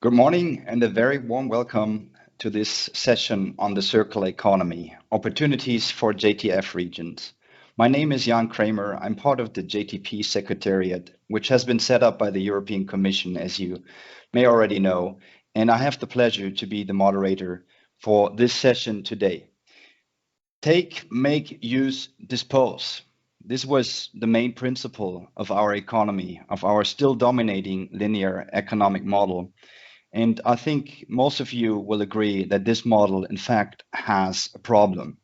Good morning and a very warm welcome to this session on the circular economy, opportunities for JTF regions. My name is Jan Kramer. I'm part of the JTP Secretariat, which has been set up by the European Commission, as you may already know, and I have the pleasure to be the moderator for this session today. Take, make, use, dispose. This was the main principle of our economy, of our still dominating linear economic model. And I think most of you will agree that this model, in fact, has a problem.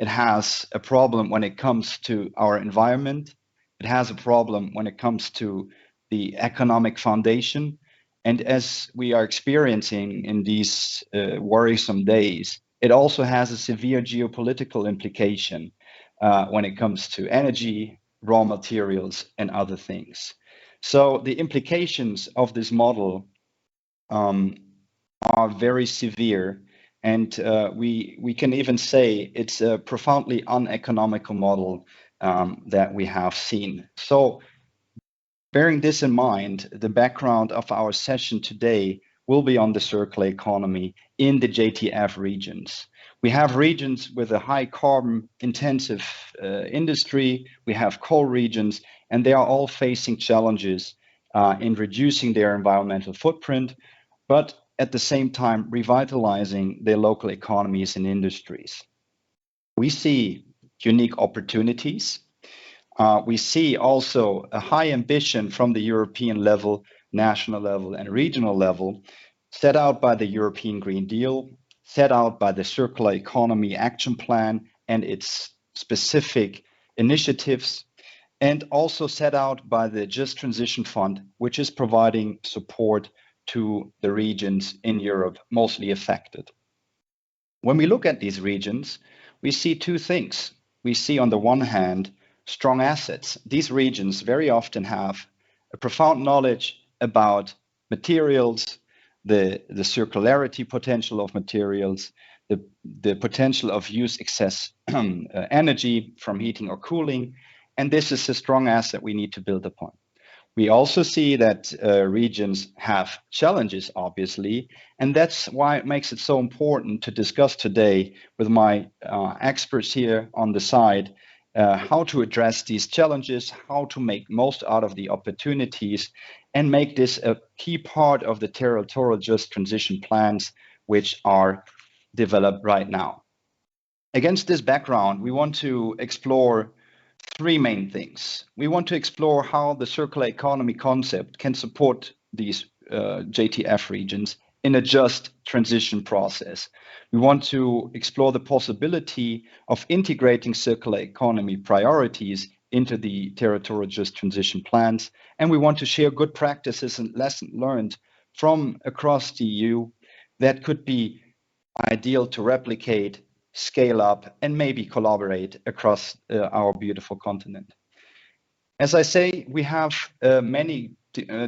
It has a problem when it comes to our environment. It has a problem when it comes to the economic foundation. And as we are experiencing in these worrisome days, it also has a severe geopolitical implication when it comes to energy, raw materials, and other things. So the implications of this model are very severe, and we can even say it's a profoundly uneconomical model that we have seen. So bearing this in mind, the background of our session today will be on the circular economy in the JTF regions. We have regions with a high carbon intensive industry, we have coal regions, and they are all facing challenges in reducing their environmental footprint, but at the same time revitalizing their local economies and industries. We see unique opportunities. We see also a high ambition from the European level, national level, and regional level set out by the European Green Deal, set out by the Circular Economy Action Plan and its specific initiatives, and also set out by the Just Transition Fund, which is providing support to the regions in Europe mostly affected. When we look at these regions, we see two things. We see on the one hand, strong assets. These regions very often have a profound knowledge about materials, the circularity potential of materials, the potential of use excess energy from heating or cooling, and this is a strong asset we need to build upon. We also see that regions have challenges, obviously, and that's why it makes it so important to discuss today with my experts here on the side how to address these challenges, how to make most out of the opportunities, and make this a key part of the territorial just transition plans which are developed right now. Against this background, we want to explore three main things. We want to explore how the circular economy concept can support these JTF regions in a just transition process. We want to explore the possibility of integrating circular economy priorities into the territorial just transition plans. And we want to share good practices and lessons learned from across the EU that could be ideal to replicate, scale up, and maybe collaborate across our beautiful continent. As I say, we have many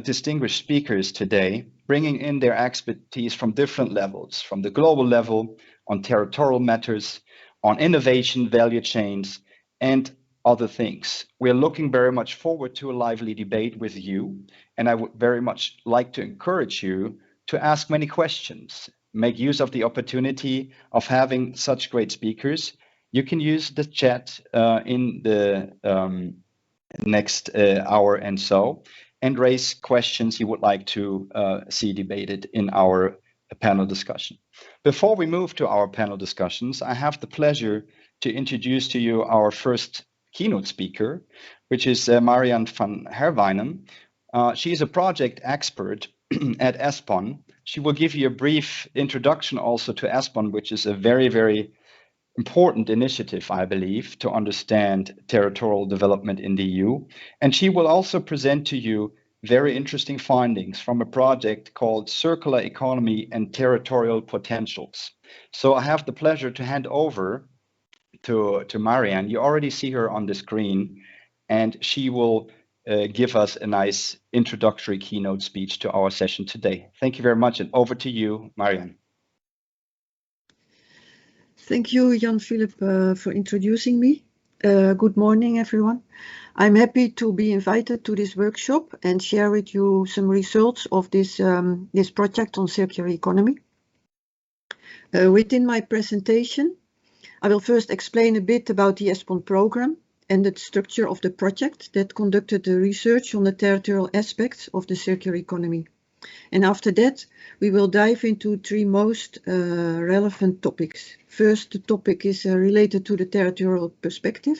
distinguished speakers today, bringing in their expertise from different levels, from the global level, on territorial matters, on innovation, value chains, and other things. We're looking very much forward to a lively debate with you, and I would very much like to encourage you to ask many questions. Make use of the opportunity of having such great speakers. You can use the chat in the next hour and so, and raise questions you would like to see debated in our panel discussion. Before we move to our panel discussions, I have the pleasure to introduce to you our first keynote speaker, which is Marianne Van Herweinen. She is a project expert at ESPON. She will give you a brief introduction also to ESPON, which is a very, very important initiative, I believe, to understand territorial development in the EU. And she will also present to you very interesting findings from a project called Circular Economy and Territorial Potentials. So I have the pleasure to hand over to Marianne. You already see her on the screen, and she will give us a nice introductory keynote speech to our session today. Thank you very much, and over to you, Marianne. Thank you, Jan-Philip, for introducing me. Good morning, everyone. I'm happy to be invited to this workshop and share with you some results of this project on circular economy. Within my presentation, I will first explain a bit about the ESPON program and the structure of the project that conducted the research on the territorial aspects of the circular economy. And after that, we will dive into three most relevant topics. First, the topic is related to the territorial perspective.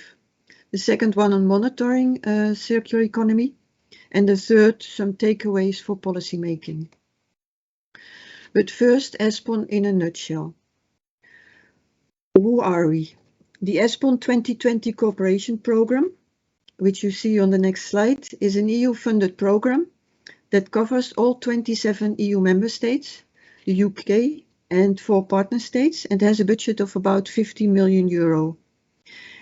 The second one on monitoring circular economy. And the third, some takeaways for policy making. But first, ESPON in a nutshell. Who are we? The ESPON 2020 Cooperation Programme, which you see on the next slide, is an EU-funded program that covers all 27 EU member states, the UK, and 4 partner states, and has a budget of about 50 million euro.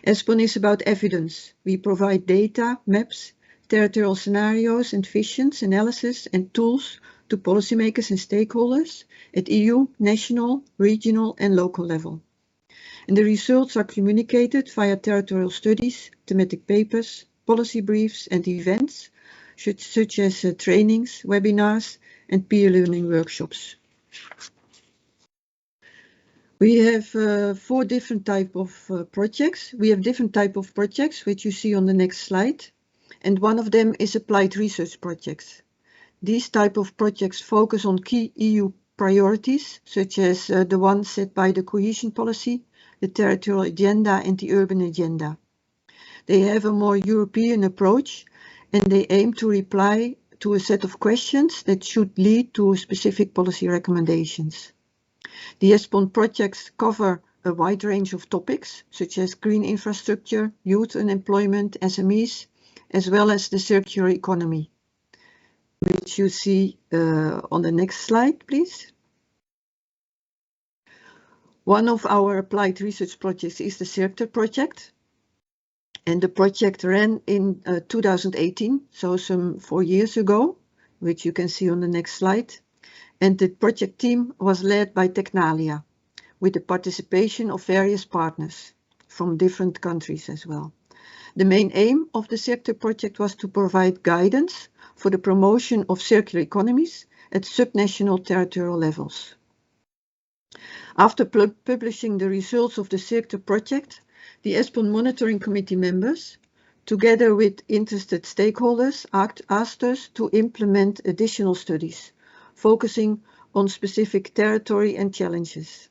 ESPON is about evidence. We provide data, maps, territorial scenarios and visions, analysis and tools to policymakers and stakeholders at EU, national, regional and local level. And the results are communicated via territorial studies, thematic papers, policy briefs and events, such as trainings, webinars and peer learning workshops. We have 4 different types of projects. We have different types of projects, which you see on the next slide. And one of them is applied research projects. These type of projects focus on key EU priorities, such as the ones set by the cohesion policy, the territorial agenda and the urban agenda. They have a more European approach and they aim to reply to a set of questions that should lead to specific policy recommendations. The ESPON projects cover a wide range of topics, such as green infrastructure, youth unemployment, SMEs, as well as the circular economy, which you see on the next slide, please. One of our applied research projects is the CIRCTOR project, and the project ran in 2018, so some 4 years ago, which you can see on the next slide. And the project team was led by Technalia, with the participation of various partners from different countries as well. The main aim of the CIRCTOR project was to provide guidance for the promotion of circular economies at subnational territorial levels. After publishing the results of the CIRCTOR project, the ESPON Monitoring Committee members, together with interested stakeholders, asked us to implement additional studies, focusing on specific territory and challenges.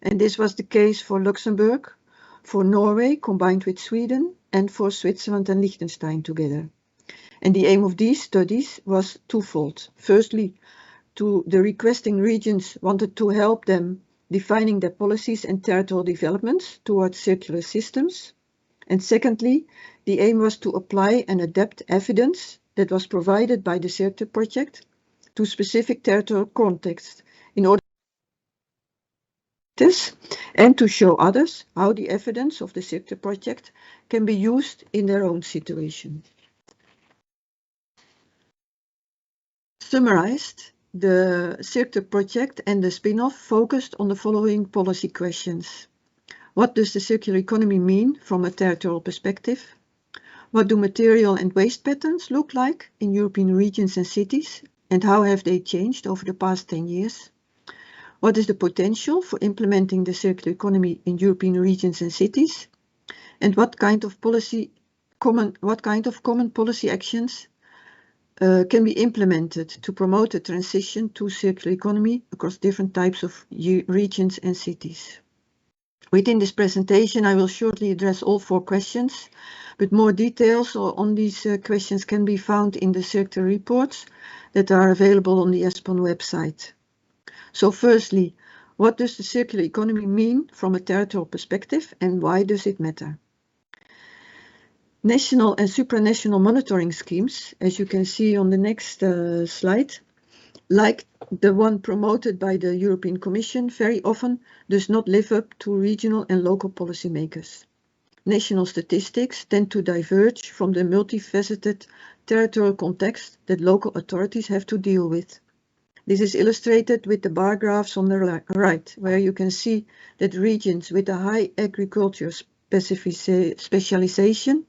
And this was the case for Luxembourg, for Norway combined with Sweden, and for Switzerland and Liechtenstein together. And the aim of these studies was twofold. Firstly, the requesting regions wanted to help them defining their policies and territorial developments towards circular systems. And secondly, the aim was to apply and adapt evidence that was provided by the CIRCTOR project to specific territorial contexts in order this and to show others how the evidence of the CIRCTOR project can be used in their own situation. Summarized, the CIRCTOR project and the spin-off focused on the following policy questions. What does the circular economy mean from a territorial perspective? What do material and waste patterns look like in European regions and cities, and how have they changed over the past 10 years? What is the potential for implementing the circular economy in European regions and cities? And what kind of common policy actions can be implemented to promote a transition to circular economy across different types of regions and cities? Within this presentation, I will shortly address all 4 questions, but more details on these questions can be found in the CIRCTOR reports that are available on the ESPON website. So firstly, what does the circular economy mean from a territorial perspective and why does it matter? National and supranational monitoring schemes, as you can see on the next slide, like the one promoted by the European Commission, very often does not live up to regional and local policymakers. National statistics tend to diverge from the multifaceted territorial context that local authorities have to deal with. This is illustrated with the bar graphs on the right, where you can see that regions with a high agriculture specialization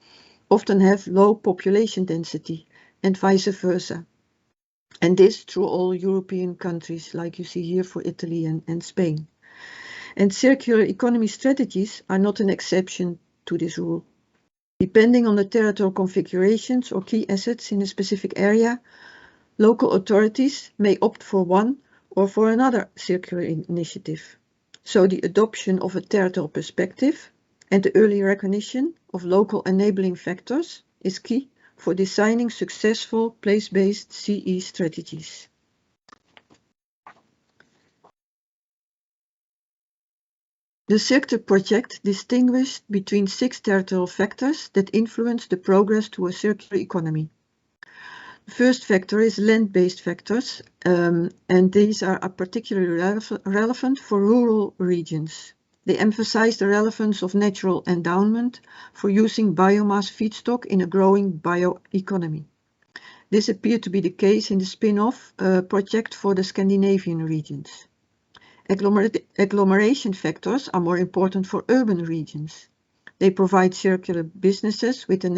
often have low population density and vice versa. And this through all European countries, like you see here for Italy and Spain. And circular economy strategies are not an exception to this rule. Depending on the territorial configurations or key assets in a specific area, local authorities may opt for one or for another circular initiative. So the adoption of a territorial perspective and the early recognition of local enabling factors is key for designing successful place-based CE strategies. The sector project distinguished between 6 territorial factors that influence the progress to a circular economy. The first factor is land-based factors, and these are particularly relevant for rural regions. They emphasize the relevance of natural endowment for using biomass feedstock in a growing bioeconomy. This appeared to be the case in the spin-off project for the Scandinavian regions. Agglomeration factors are more important for urban regions. They provide circular businesses with the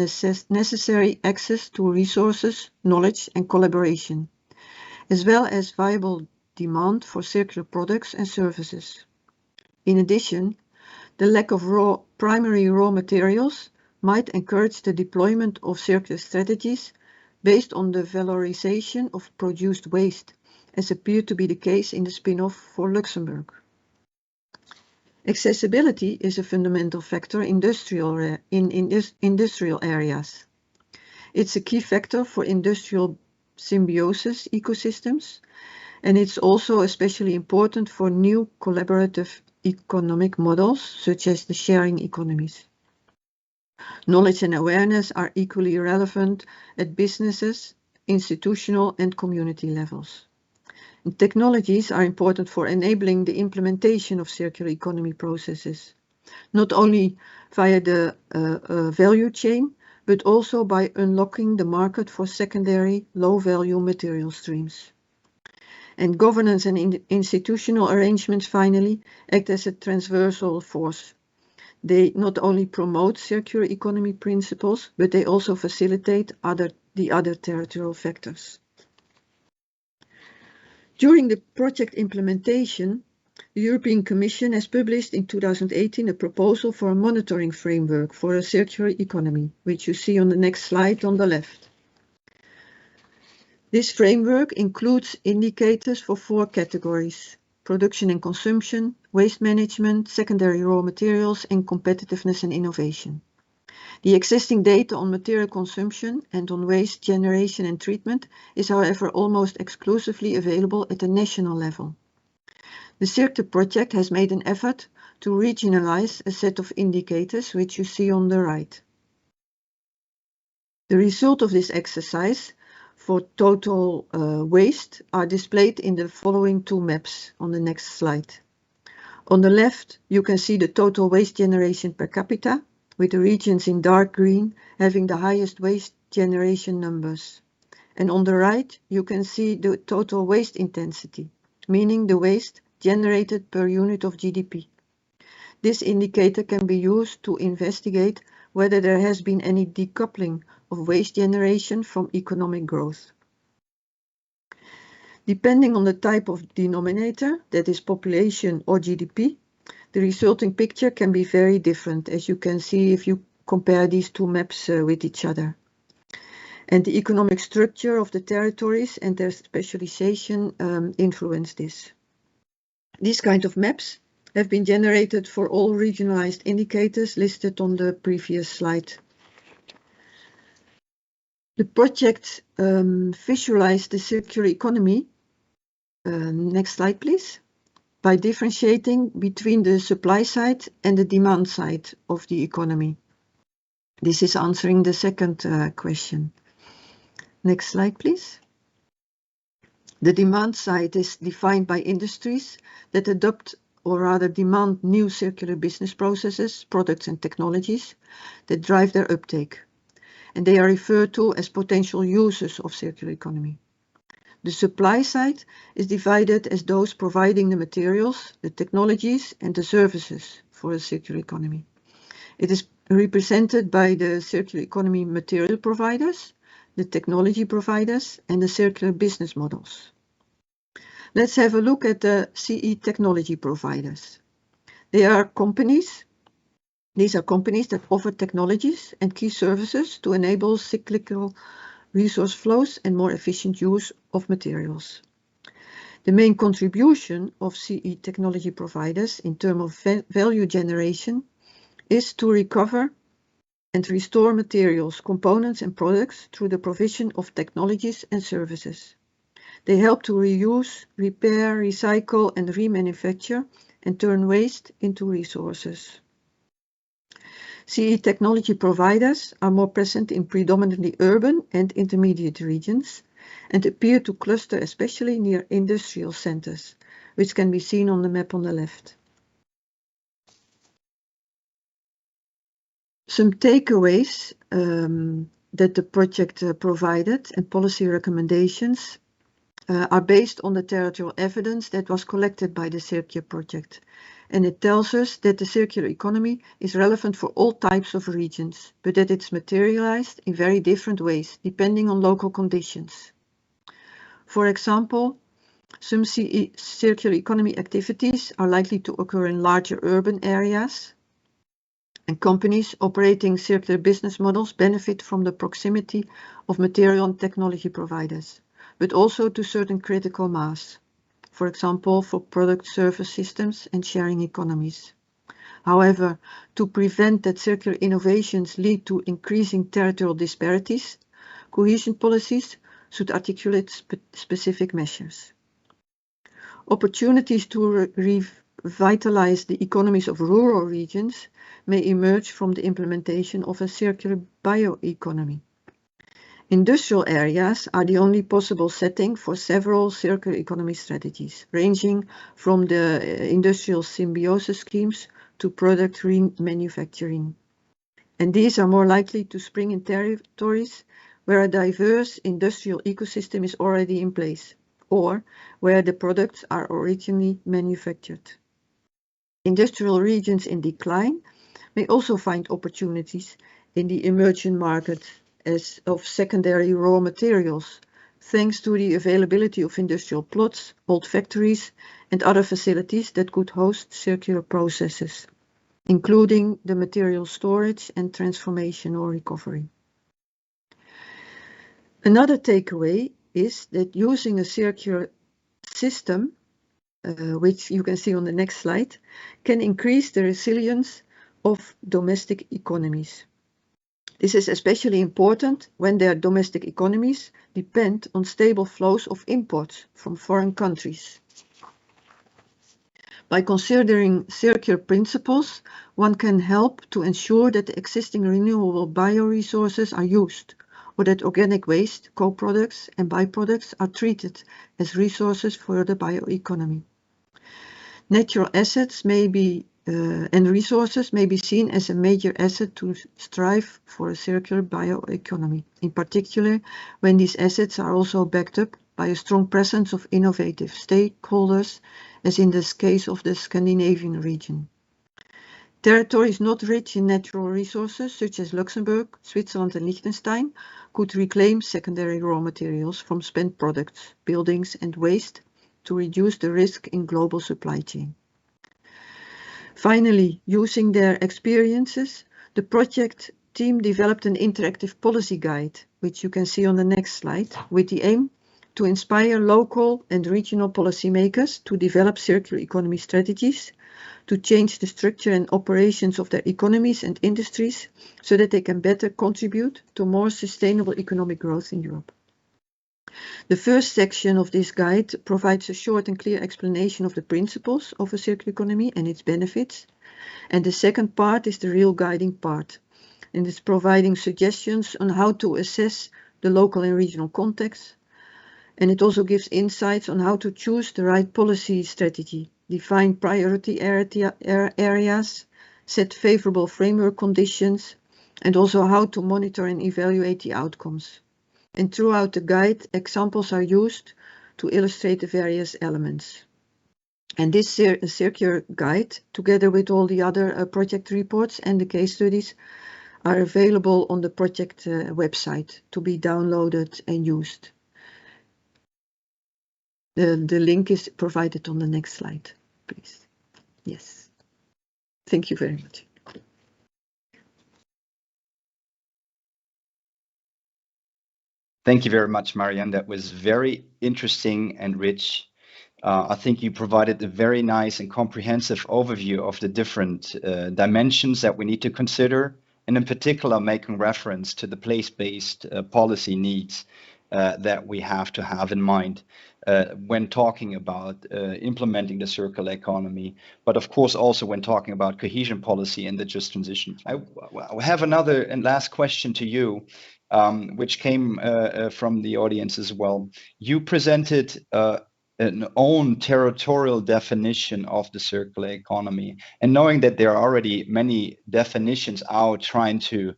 necessary access to resources, knowledge and collaboration, as well as viable demand for circular products and services. In addition, the lack of primary raw materials might encourage the deployment of circular strategies based on the valorization of produced waste, as appeared to be the case in the spin-off for Luxembourg. Accessibility is a fundamental factor in industrial areas. It's a key factor for industrial symbiosis ecosystems, and it's also especially important for new collaborative economic models, such as the sharing economies. Knowledge and awareness are equally relevant at businesses, institutional and community levels. And technologies are important for enabling the implementation of circular economy processes, not only via the value chain, but also by unlocking the market for secondary low-value material streams. And governance and institutional arrangements, finally, act as a transversal force. They not only promote circular economy principles, but they also facilitate the other territorial factors. During the project implementation, the European Commission has published in 2018 a proposal for a monitoring framework for a circular economy, which you see on the next slide on the left. This framework includes indicators for 4 categories: production and consumption, waste management, secondary raw materials, and competitiveness and innovation. The existing data on material consumption and on waste generation and treatment is, however, almost exclusively available at the national level. The CIRCTE project has made an effort to regionalize a set of indicators, which you see on the right. The result of this exercise for total waste are displayed in the following 2 maps on the next slide. On the left, you can see the total waste generation per capita, with the regions in dark green having the highest waste generation numbers. And on the right, you can see the total waste intensity, meaning the waste generated per unit of GDP. This indicator can be used to investigate whether there has been any decoupling of waste generation from economic growth. Depending on the type of denominator, that is population or GDP, the resulting picture can be very different, as you can see if you compare these 2 maps with each other. And the economic structure of the territories and their specialization influence this. These kind of maps have been generated for all regionalized indicators listed on the previous slide. The project visualized the circular economy, next slide please, by differentiating between the supply side and the demand side of the economy. This is answering the second question. Next slide, please. The demand side is defined by industries that adopt or rather demand new circular business processes, products and technologies that drive their uptake. And they are referred to as potential users of circular economy. The supply side is divided as those providing the materials, the technologies and the services for a circular economy. It is represented by the circular economy material providers, the technology providers, and the circular business models. Let's have a look at the CE technology providers. They are companies. These are companies that offer technologies and key services to enable cyclical resource flows and more efficient use of materials. The main contribution of CE technology providers in terms of value generation is to recover and restore materials, components, and products through the provision of technologies and services. They help to reuse, repair, recycle, and remanufacture and turn waste into resources. CE technology providers are more present in predominantly urban and intermediate regions and appear to cluster especially near industrial centers, which can be seen on the map on the left. Some takeaways that the project provided and policy recommendations are based on the territorial evidence that was collected by the Circular project. And it tells us that the circular economy is relevant for all types of regions, but that it's materialized in very different ways, depending on local conditions. For example, some circular economy activities are likely to occur in larger urban areas, and companies operating circular business models benefit from the proximity of material and technology providers, but also to certain critical mass, for example, for product service systems and sharing economies. However, to prevent that circular innovations lead to increasing territorial disparities, cohesion policies should articulate specific measures. Opportunities to revitalize the economies of rural regions may emerge from the implementation of a circular bioeconomy. Industrial areas are the only possible setting for several circular economy strategies, ranging from the industrial symbiosis schemes to product remanufacturing. And these are more likely to spring in territories where a diverse industrial ecosystem is already in place, or where the products are originally manufactured. Industrial regions in decline may also find opportunities in the emerging market of secondary raw materials, thanks to the availability of industrial plots, old factories, and other facilities that could host circular processes, including the material storage and transformation or recovery. Another takeaway is that using a circular system, which you can see on the next slide, can increase the resilience of domestic economies. This is especially important when their domestic economies depend on stable flows of imports from foreign countries. By considering circular principles, one can help to ensure that the existing renewable bioresources are used, or that organic waste, co-products, and byproducts are treated as resources for the bioeconomy. Natural assets may be and resources may be seen as a major asset to strive for a circular bioeconomy, in particular when these assets are also backed up by a strong presence of innovative stakeholders, as in this case of the Scandinavian region. Territories not rich in natural resources, such as Luxembourg, Switzerland, and Liechtenstein, could reclaim secondary raw materials from spent products, buildings, and waste to reduce the risk in global supply chain. Finally, using their experiences, the project team developed an interactive policy guide, which you can see on the next slide, with the aim to inspire local and regional policymakers to develop circular economy strategies, to change the structure and operations of their economies and industries so that they can better contribute to more sustainable economic growth in Europe. The first section of this guide provides a short and clear explanation of the principles of a circular economy and its benefits. And the second part is the real guiding part. And it's providing suggestions on how to assess the local and regional context. And it also gives insights on how to choose the right policy strategy, define priority areas, set favorable framework conditions, and also how to monitor and evaluate the outcomes. And throughout the guide, examples are used to illustrate the various elements. And this circular guide, together with all the other project reports and the case studies, are available on the project website to be downloaded and used. The link is provided on the next slide, please. Yes. Thank you very much. Thank you very much, Marianne. That was very interesting and rich. I think you provided a very nice and comprehensive overview of the different dimensions that we need to consider, and in particular making reference to the place-based policy needs that we have to have in mind when talking about implementing the circular economy, but of course also when talking about cohesion policy and the just transition. I have another and last question to you, which came from the audience as well. You presented an own territorial definition of the circular economy, and knowing that there are already many definitions out trying to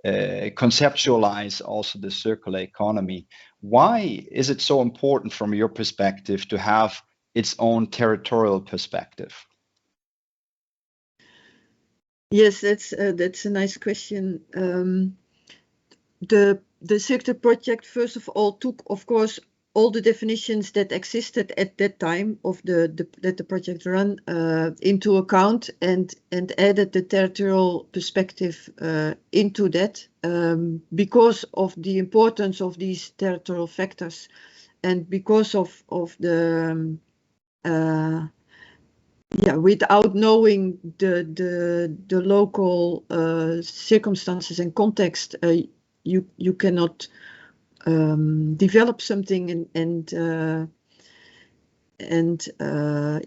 conceptualize also the circular economy, why is it so important from your perspective to have its own territorial perspective? Yes, that's a nice question. The sector project, first of all, took, of course, all the definitions that existed at that time of that the project ran into account and added the territorial perspective into that because of the importance of these territorial factors and because of the without knowing the local circumstances and context, you cannot develop something and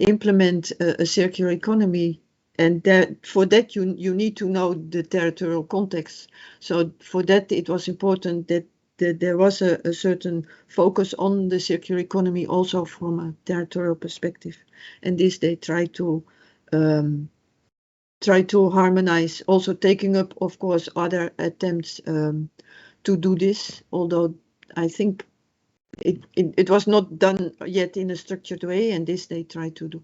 implement a circular economy, and for that you need to know the territorial context. So for that it was important that there was a certain focus on the circular economy also from a territorial perspective, and this they try to harmonize, also taking up, of course, other attempts to do this, although I think it was not done yet in a structured way, and this they try to do.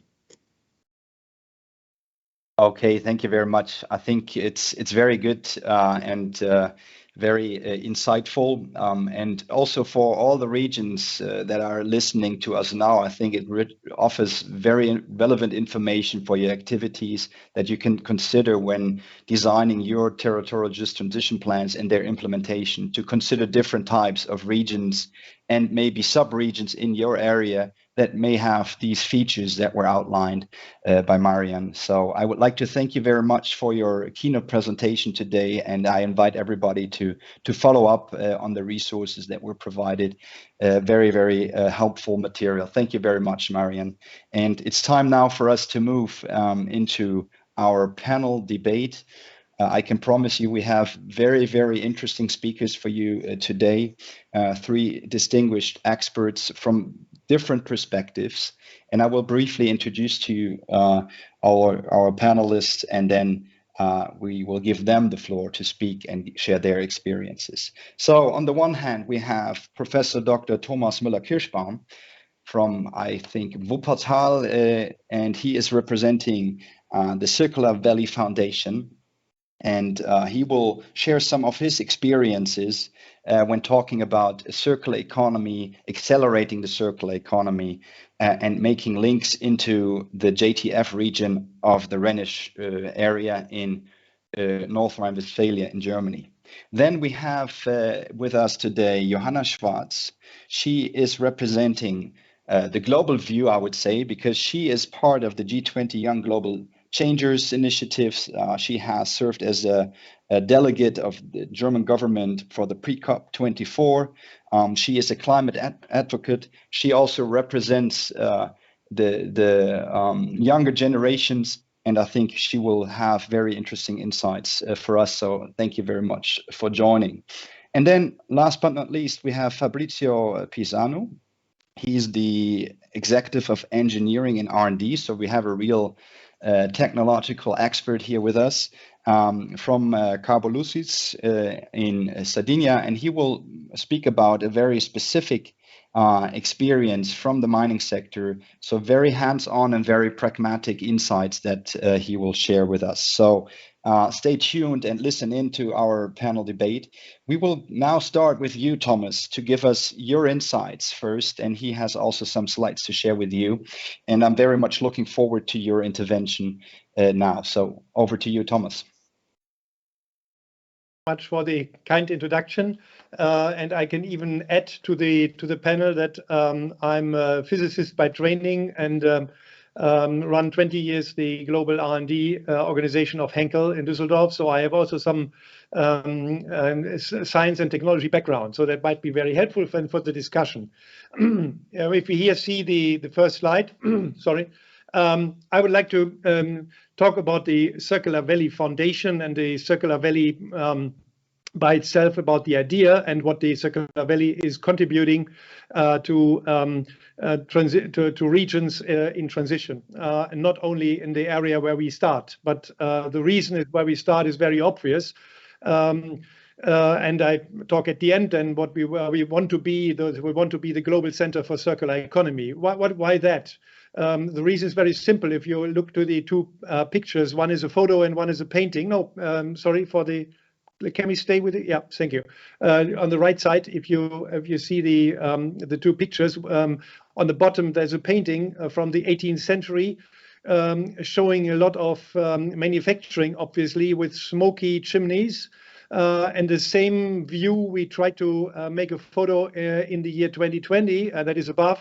Okay, thank you very much. I think it's very good and very insightful, and also for all the regions that are listening to us now, I think it offers very relevant information for your activities that you can consider when designing your territorial just transition plans and their implementation, to consider different types of regions and maybe sub-regions in your area that may have these features that were outlined by Marianne. So I would like to thank you very much for your keynote presentation today, and I invite everybody to follow up on the resources that were provided. Very, very helpful material. Thank you very much, Marianne. And it's time now for us to move into our panel debate. I can promise you we have very, very interesting speakers for you today. Three distinguished experts from different perspectives. And I will briefly introduce to you our panelists, and then we will give them the floor to speak and share their experiences. So on the one hand, we have Professor Dr. Thomas Müller-Kirschbaum from, I think, Wuppertal, and he is representing the Circular Valley Foundation. And he will share some of his experiences when talking about a circular economy, accelerating the circular economy, and making links into the JTF region of the Rhenish area in North Rhine-Westphalia in Germany. Then we have with us today Johanna Schwartz. She is representing the global view, I would say, because she is part of the G20 Young Global Changers initiatives. She has served as a delegate of the German government for the pre-COP 24. She is a climate advocate. She also represents the younger generations, and I think she will have very interesting insights for us. So thank you very much for joining. And then last but not least, we have Fabrizio Pisano. He's the executive of engineering and R&D. So we have a real technological expert here with us. from Carbolucis in Sardinia, and he will speak about a very specific experience from the mining sector. So very hands-on and very pragmatic insights that he will share with us. So stay tuned and listen into our panel debate. We will now start with you, Thomas, to give us your insights first, and he has also some slides to share with you. And I'm very much looking forward to your intervention now. So over to you, Thomas. Much for the kind introduction, and I can even add to the panel that I'm a physicist by training and run 20 years the global R&D organization of Henkel in Düsseldorf. So I have also some science and technology background, so that might be very helpful for the discussion. If we here see the first slide, sorry. I would like to talk about the Circular Valley Foundation and the Circular Valley by itself, about the idea and what the Circular Valley is contributing to regions in transition, and not only in the area where we start, but the reason where we start is very obvious. And I talk at the end, and what we want to be. We want to be the global center for circular economy. Why that? The reason is very simple. If you look to the two pictures, one is a photo and one is a painting. No, sorry for the. Can we stay with it? Yeah, thank you. On the right side, if you see the two pictures, on the bottom there's a painting from the 18th century. Showing a lot of manufacturing, obviously, with smoky chimneys. And the same view we try to make a photo in the year 2020, that is above.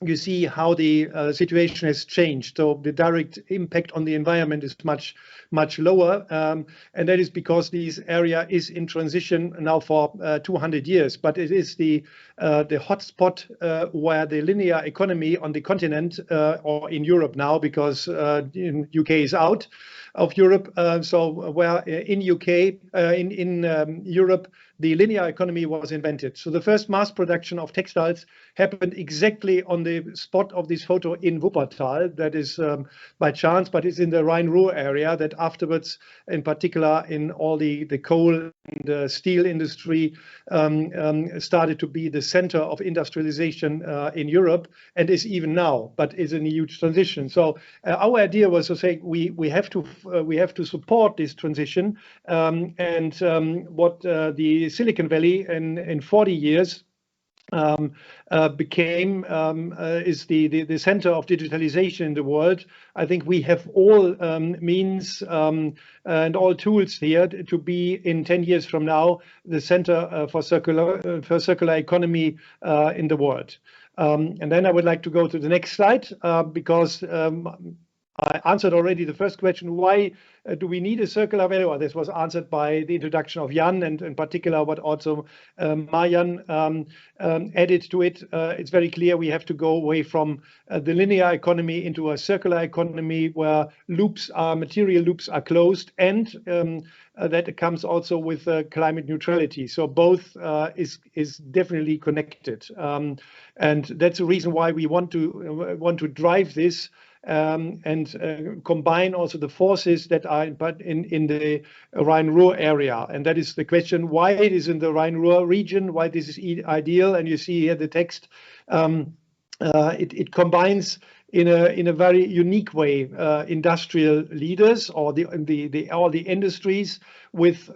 You see how the situation has changed. So the direct impact on the environment is much lower. And that is because this area is in transition now for 200 years. But it is the hotspot where the linear economy on the continent, or in Europe now, because in UK is out of Europe. So where in UK, in Europe, the linear economy was invented. So the first mass production of textiles happened exactly on the spot of this photo in Wuppertal. That is by chance, but it's in the Rhine-Ruhr area that afterwards, in particular in all the coal and steel industry, started to be the center of industrialization in Europe, and is even now, but is in a huge transition. So our idea was to say we have to support this transition, and what the Silicon Valley in 40 years became is the center of digitalization in the world. I think we have all means and all tools here to be in 10 years from now the center for circular economy in the world. And then I would like to go to the next slide because I answered already the first question, why do we need a circular valley? Well, this was answered by the introduction of Jan, and in particular what also Marianne added to it. It's very clear we have to go away from the linear economy into a circular economy where material loops are closed, and that comes also with climate neutrality. So both is definitely connected, and that's the reason why we want to drive this. And combine also the forces that are in the Rhine-Ruhr area. And that is the question, why it is in the Rhine-Ruhr region, why this is ideal. And you see here the text, it combines in a very unique way industrial leaders or all the industries with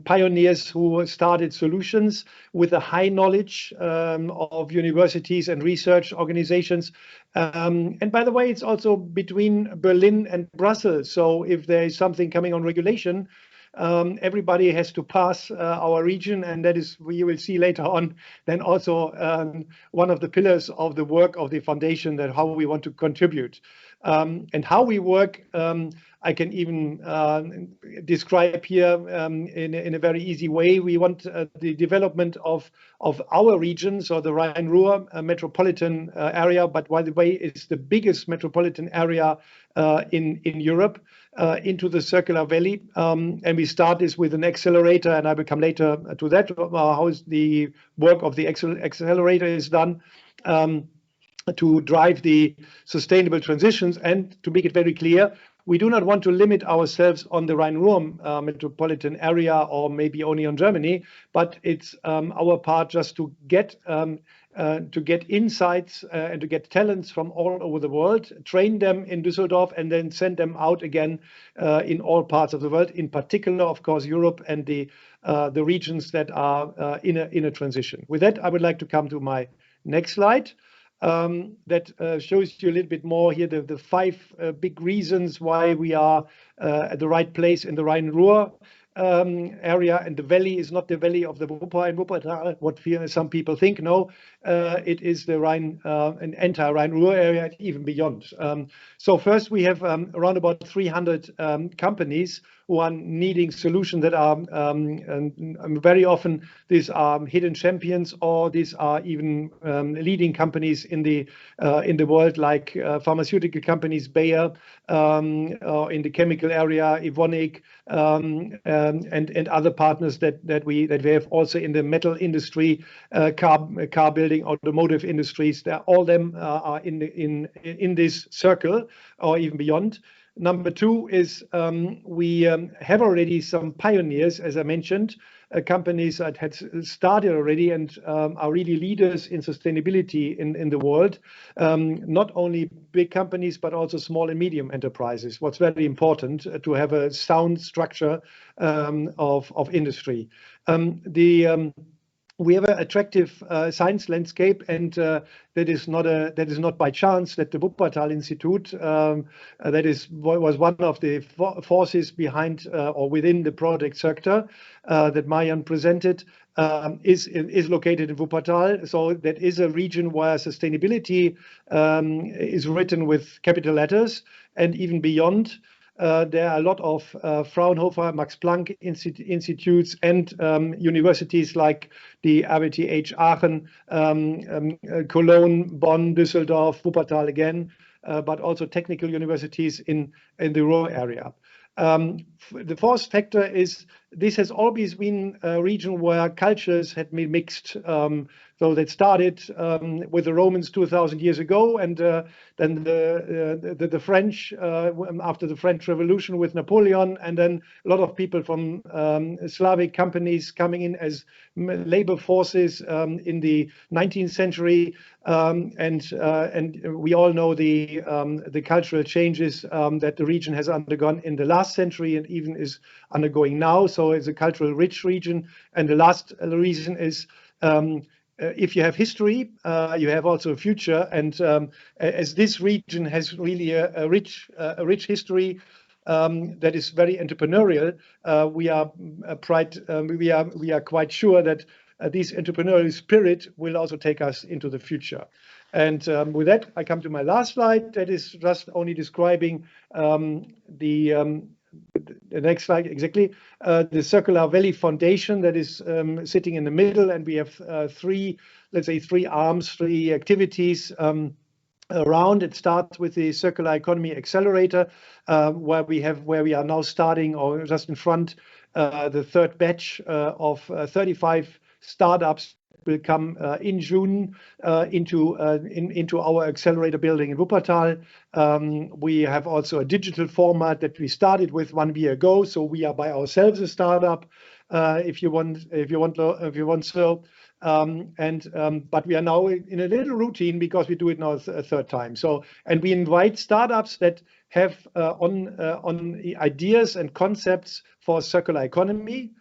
pioneers who started solutions with a high knowledge of universities and research organizations. And by the way, it's also between Berlin and Brussels. So if there is something coming on regulation, everybody has to pass our region, and that is, we will see later on, then also one of the pillars of the work of the foundation, that how we want to contribute. And how we work, I can even describe here in a very easy way. We want the development of our region, so the Rhine-Ruhr metropolitan area, but by the way, it's the biggest metropolitan area in Europe, into the Circular Valley. And we start this with an accelerator, and I will come later to that, how is the work of the accelerator is done. To drive the sustainable transitions, and to make it very clear, we do not want to limit ourselves on the Rhine-Ruhr metropolitan area or maybe only on Germany, but it's our part just to get insights and to get talents from all over the world, train them in Düsseldorf, and then send them out again in all parts of the world, in particular, of course, Europe and the regions that are in a transition. With that, I would like to come to my next slide. That shows you a little bit more here the 5 big reasons why we are at the right place in the Rhine-Ruhr area, and the valley is not the valley of the Wuppertal, what some people think. No, it is the Rhine, an entire Rhine-Ruhr area, even beyond. So first, we have around about 300 companies who are needing solutions that are very often these are hidden champions, or these are even leading companies in the world, like pharmaceutical companies, Bayer, or in the chemical area, Evonik, and other partners that we have also in the metal industry, car building, automotive industries. All them are in this circle or even beyond. Number 2 is we have already some pioneers, as I mentioned, companies that had started already and are really leaders in sustainability in the world. Not only big companies, but also small and medium enterprises. What's very important to have a sound structure of industry. We have an attractive science landscape, and that is not by chance that the Wuppertal Institute, was one of the forces behind or within the project sector that Marianne presented, is located in Wuppertal. So that is a region where sustainability is written with capital letters, and even beyond. There are a lot of Fraunhofer, Max Planck institutes, and universities like the RWTH Aachen, Cologne, Bonn, Düsseldorf, Wuppertal again, but also technical universities in the Ruhr area. The fourth factor is this has always been a region where cultures had been mixed. So that started with the Romans 2,000 years ago, and then the French after the French Revolution with Napoleon, and then a lot of people from Slavic companies coming in as labor forces in the 19th century, and we all know the cultural changes that the region has undergone in the last century and even is undergoing now. So it's a cultural rich region. And the last reason is if you have history, you have also a future. And as this region has really a rich history that is very entrepreneurial, we are quite sure that this entrepreneurial spirit will also take us into the future. And with that, I come to my last slide. That is just only describing the next slide, exactly. The Circular Valley Foundation that is sitting in the middle, and we have three arms, 3 activities around. It starts with the Circular Economy Accelerator, where we are now starting, or just in front, the 3rd batch of 35 startups will come in June into our accelerator building in Wuppertal. We have also a digital format that we started with 1 year ago, so we are by ourselves a startup, if you want so. But we are now in a little routine because we do it now a 3rd time. So, and we invite startups that have on ideas and concepts for circular economy,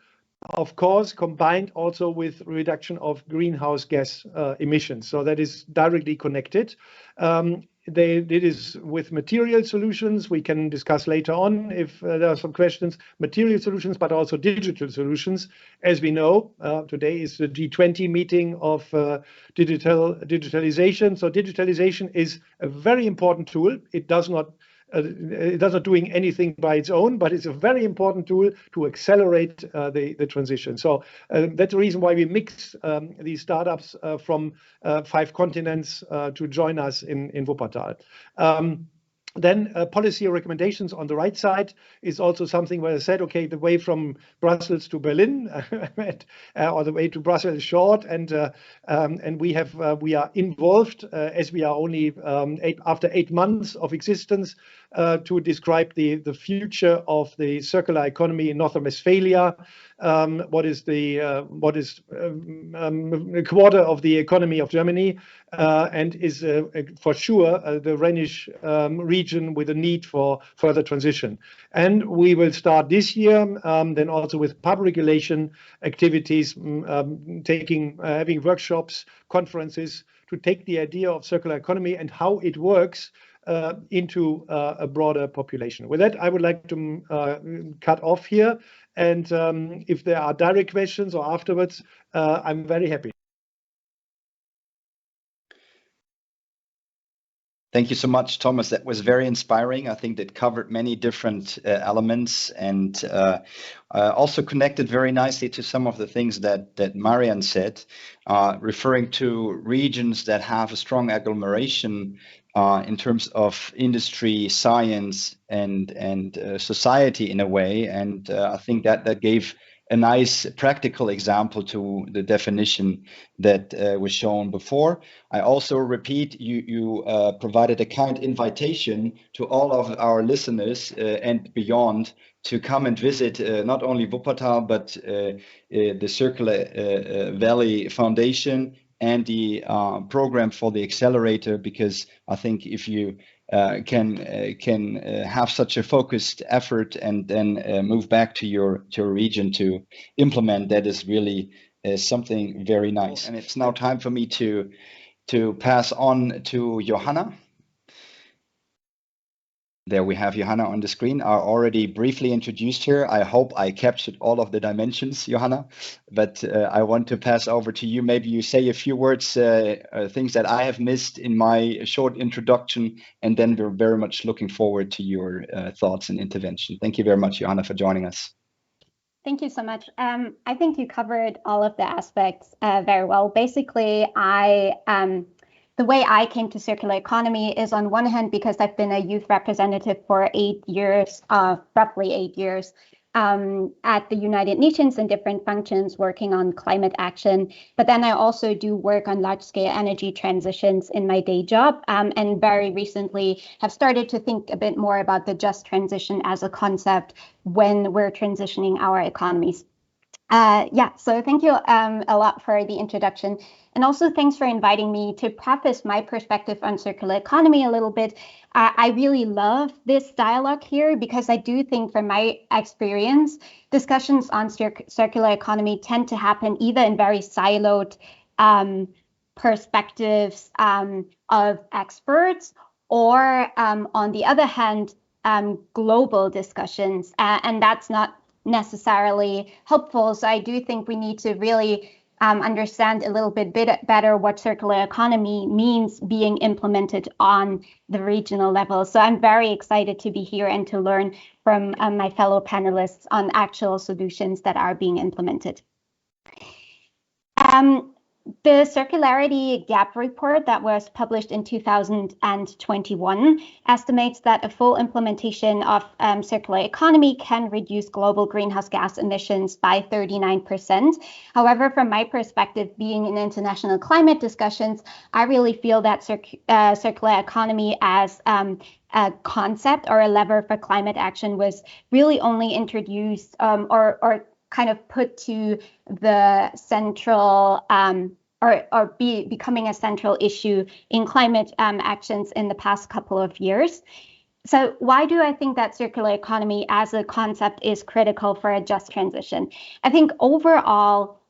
of course, combined also with reduction of greenhouse gas emissions. So that is directly connected. It is with material solutions. We can discuss later on if there are some questions. Material solutions, but also digital solutions. As we know, today is the G20 meeting of digitalization. So digitalization is a very important tool. It does not doing anything by its own, but it's a very important tool to accelerate the transition. So that's the reason why we mix these startups from 5 continents to join us in Wuppertal. Then policy recommendations on the right side is also something where I said, okay, the way from Brussels to Berlin, or the way to Brussels is short, and we are involved as we are only after 8 months of existence. to describe the future of the circular economy in North Rhine-Westphalia. What is a quarter of the economy of Germany, and is for sure the Rhenish region with a need for further transition. And we will start this year, then also with public regulation activities, having workshops, conferences to take the idea of circular economy and how it works into a broader population. With that, I would like to cut off here. And if there are direct questions or afterwards, I'm very happy. Thank you so much, Thomas. That was very inspiring. I think that covered many different elements and also connected very nicely to some of the things that Marianne said, referring to regions that have a strong agglomeration in terms of industry, science, and society in a way. And I think that gave a nice practical example to the definition that was shown before. I also repeat, you provided a kind invitation to all of our listeners and beyond to come and visit not only Wuppertal, but the Circular Valley Foundation and the program for the accelerator, because I think if you can have such a focused effort and then move back to your region to implement, that is really something very nice. And it's now time for me to pass on to Johanna. There we have Johanna on the screen. I already briefly introduced her. I hope I captured all of the dimensions, Johanna, but I want to pass over to you. Maybe you say a few words, things that I have missed in my short introduction, and then we're very much looking forward to your thoughts and intervention. Thank you very much, Johanna, for joining us. Thank you so much. I think you covered all of the aspects very well. Basically, the way I came to circular economy is on one hand because I've been a youth representative for 8 years, roughly 8 years, at the United Nations in different functions working on climate action. But then I also do work on large-scale energy transitions in my day job, and very recently have started to think a bit more about the just transition as a concept when we're transitioning our economies. So thank you a lot for the introduction. And also thanks for inviting me to preface my perspective on circular economy a little bit. I really love this dialogue here because I do think from my experience, discussions on circular economy tend to happen either in very siloed perspectives of experts or on the other hand, global discussions. And that's not necessarily helpful. So I do think we need to really understand a little bit better what circular economy means being implemented on the regional level. So I'm very excited to be here and to learn from my fellow panelists on actual solutions that are being implemented. The Circularity Gap Report that was published in 2021 estimates that a full implementation of circular economy can reduce global greenhouse gas emissions by 39%. However, from my perspective, being in international climate discussions, I really feel that circular economy as a concept or a lever for climate action was really only introduced or kind of put to the central becoming a central issue in climate actions in the past couple of years. So why do I think that circular economy as a concept is critical for a just transition? I think overall,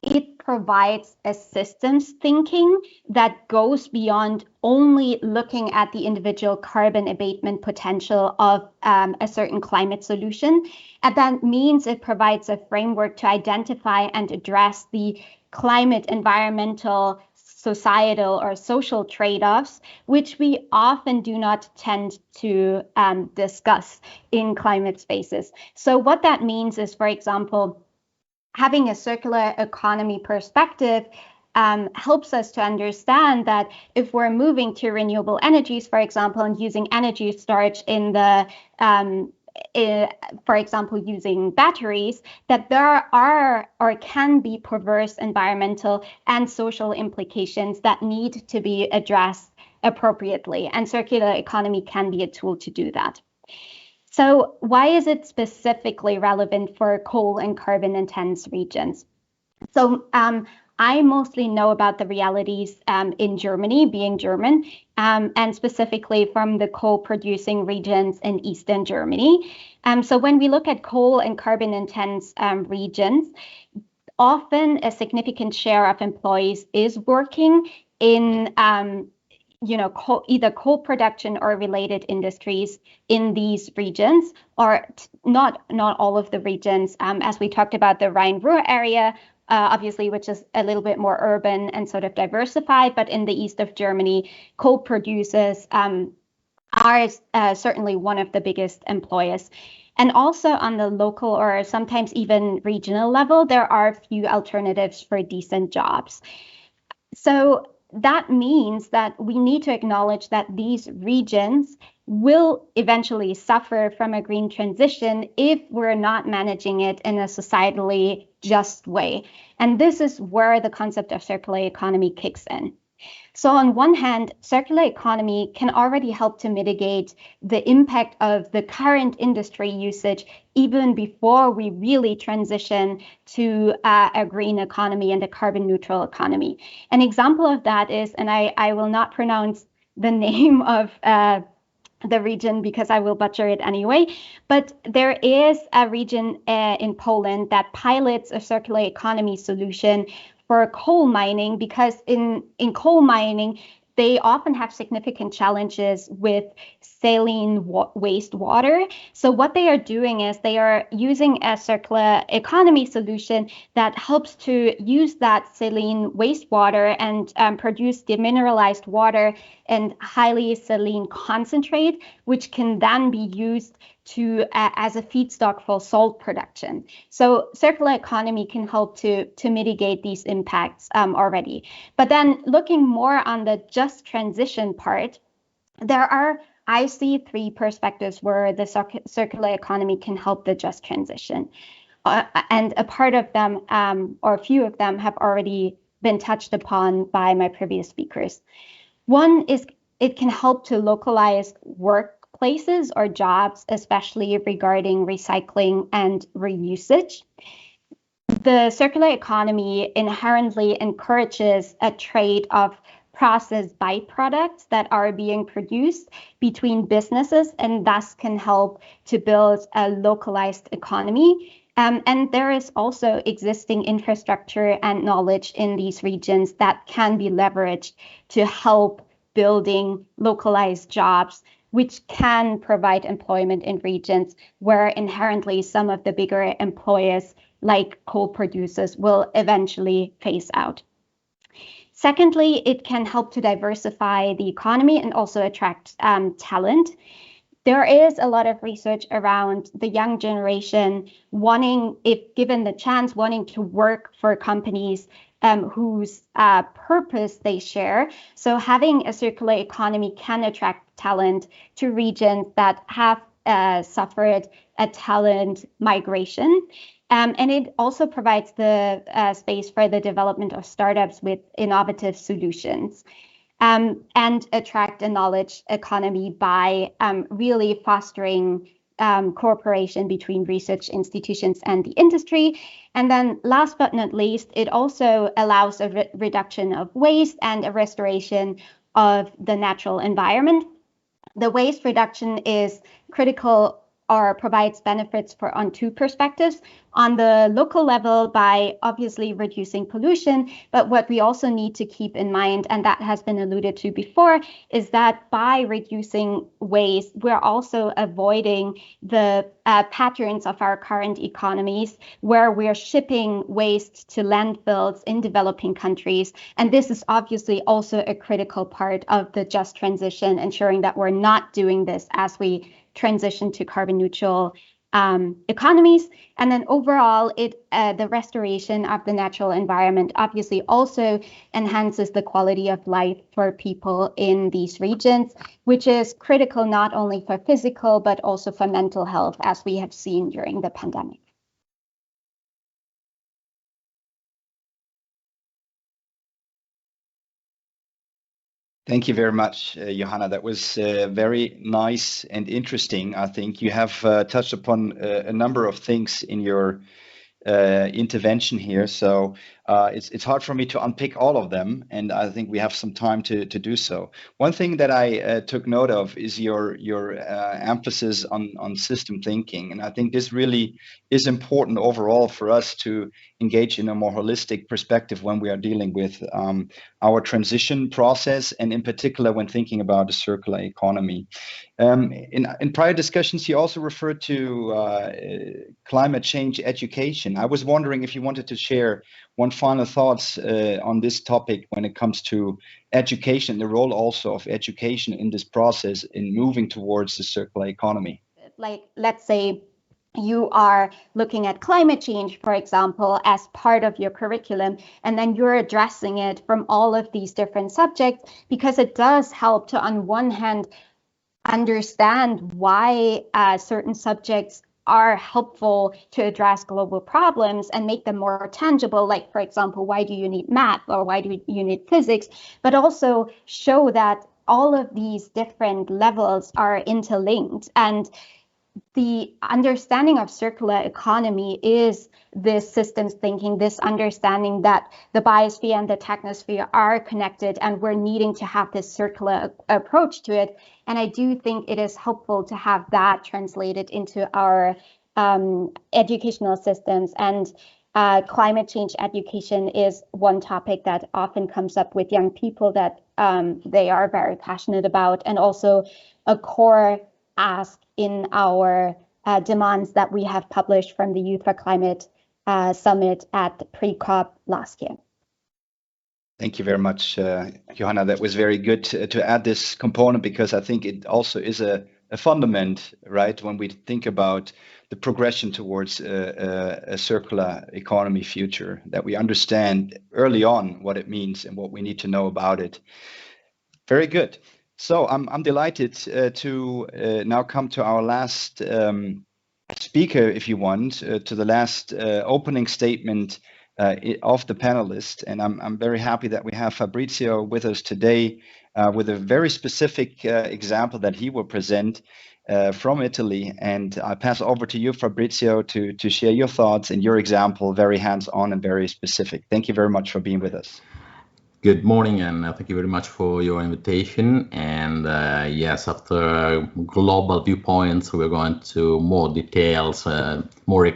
it provides a systems thinking that goes beyond only looking at the individual carbon abatement potential of a certain climate solution. And that means it provides a framework to identify and address the climate, environmental, societal, or social trade-offs, which we often do not tend to discuss in climate spaces. So what that means is, for example, having a circular economy perspective helps us to understand that if we're moving to renewable energies, for example, and using energy storage in the for example, using batteries, that there are or can be perverse environmental and social implications that need to be addressed appropriately, and circular economy can be a tool to do that. So why is it specifically relevant for coal and carbon intense regions? So I mostly know about the realities in Germany, being German, and specifically from the coal-producing regions in Eastern Germany. So when we look at coal and carbon-intense regions, often a significant share of employees is working in either coal production or related industries in these regions, or not all of the regions. As we talked about the Rhine-Ruhr area, obviously, which is a little bit more urban and sort of diversified, but in the east of Germany, coal producers are certainly one of the biggest employers. And also on the local or sometimes even regional level, there are few alternatives for decent jobs. So that means that we need to acknowledge that these regions will eventually suffer from a green transition if we're not managing it in a societally just way. And this is where the concept of circular economy kicks in. So on one hand, circular economy can already help to mitigate the impact of the current industry usage even before we really transition to a green economy and a carbon neutral economy. An example of that is, and I will not pronounce the name of the region because I will butcher it anyway, but there is a region in Poland that pilots a circular economy solution for coal mining, because in coal mining, they often have significant challenges with saline wastewater. So what they are doing is they are using a circular economy solution that helps to use that saline wastewater and produce demineralized water and highly saline concentrate, which can then be used to as a feedstock for salt production. So circular economy can help to mitigate these impacts already. But then looking more on the just transition part, I see three perspectives where the circular economy can help the just transition. And a part of them, or a few of them, have already been touched upon by my previous speakers. One is it can help to localize workplaces or jobs, especially regarding recycling and reusage. The circular economy inherently encourages a trade of processed byproducts that are being produced between businesses, and thus can help to build a localized economy. And there is also existing infrastructure and knowledge in these regions that can be leveraged to help building localized jobs, which can provide employment in regions where inherently some of the bigger employers, like coal producers, will eventually phase out. Secondly, it can help to diversify the economy and also attract talent. There is a lot of research around the young generation wanting, if given the chance, wanting to work for companies whose purpose they share. So having a circular economy can attract talent to regions that have suffered a talent migration. And it also provides the space for the development of startups with innovative solutions. And attract a knowledge economy by really fostering cooperation between research institutions and the industry. And then last but not least, it also allows a reduction of waste and a restoration of the natural environment. The waste reduction is critical or provides benefits on two perspectives. On the local level, by obviously reducing pollution, but what we also need to keep in mind, and that has been alluded to before, is that by reducing waste, we're also avoiding the patterns of our current economies where we're shipping waste to landfills in developing countries. And this is obviously also a critical part of the just transition, ensuring that we're not doing this as we transition to carbon neutral economies. And then overall, the restoration of the natural environment obviously also enhances the quality of life for people in these regions, which is critical not only for physical, but also for mental health, as we have seen during the pandemic. Thank you very much, Johanna. That was very nice and interesting. I think you have touched upon a number of things in your intervention here. So it's hard for me to unpick all of them, and I think we have some time to do so. One thing that I took note of is your emphasis on system thinking, and I think this really is important overall for us to engage in a more holistic perspective when we are dealing with our transition process, and in particular when thinking about a circular economy. In prior discussions, you also referred to climate change education. I was wondering if you wanted to share one final thoughts on this topic when it comes to education, the role also of education in this process in moving towards the circular economy. Like, let's say you are looking at climate change, for example, as part of your curriculum, and then you're addressing it from all of these different subjects, because it does help to, on one hand, understand why certain subjects are helpful to address global problems and make them more tangible. Like, for example, why do you need math or why do you need physics? But also show that all of these different levels are interlinked. And the understanding of circular economy is this systems thinking, this understanding that the biosphere and the technosphere are connected, and we're needing to have this circular approach to it. And I do think it is helpful to have that translated into our educational systems. And climate change education is one topic that often comes up with young people that they are very passionate about, and also a core ask in our demands that we have published from the Youth for Climate Summit at the pre-COP last year. Thank you very much, Johanna. That was very good to add this component, because I think it also is a fundament, right, when we think about the progression towards a circular economy future, that we understand early on what it means and what we need to know about it. Very good. So I'm delighted to now come to our last speaker, if you want, to the last opening statement of the panelists. And I'm very happy that we have Fabrizio with us today with a very specific example that he will present from Italy. And I pass over to you, Fabrizio, to share your thoughts and your example, very hands-on and very specific. Thank you very much for being with us. Good morning, and thank you very much for your invitation. And yes, after global viewpoints, we're going to more details, more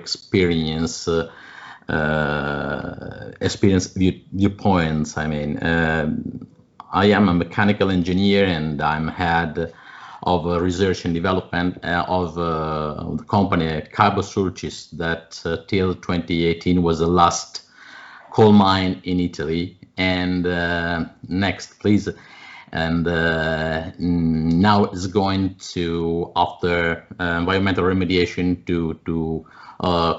viewpoints. I mean, I am a mechanical engineer, and I'm head of research and development of the company Carbosurcis that till 2018 was the last coal mine in Italy. And next, please. And now it's going to, after environmental remediation, to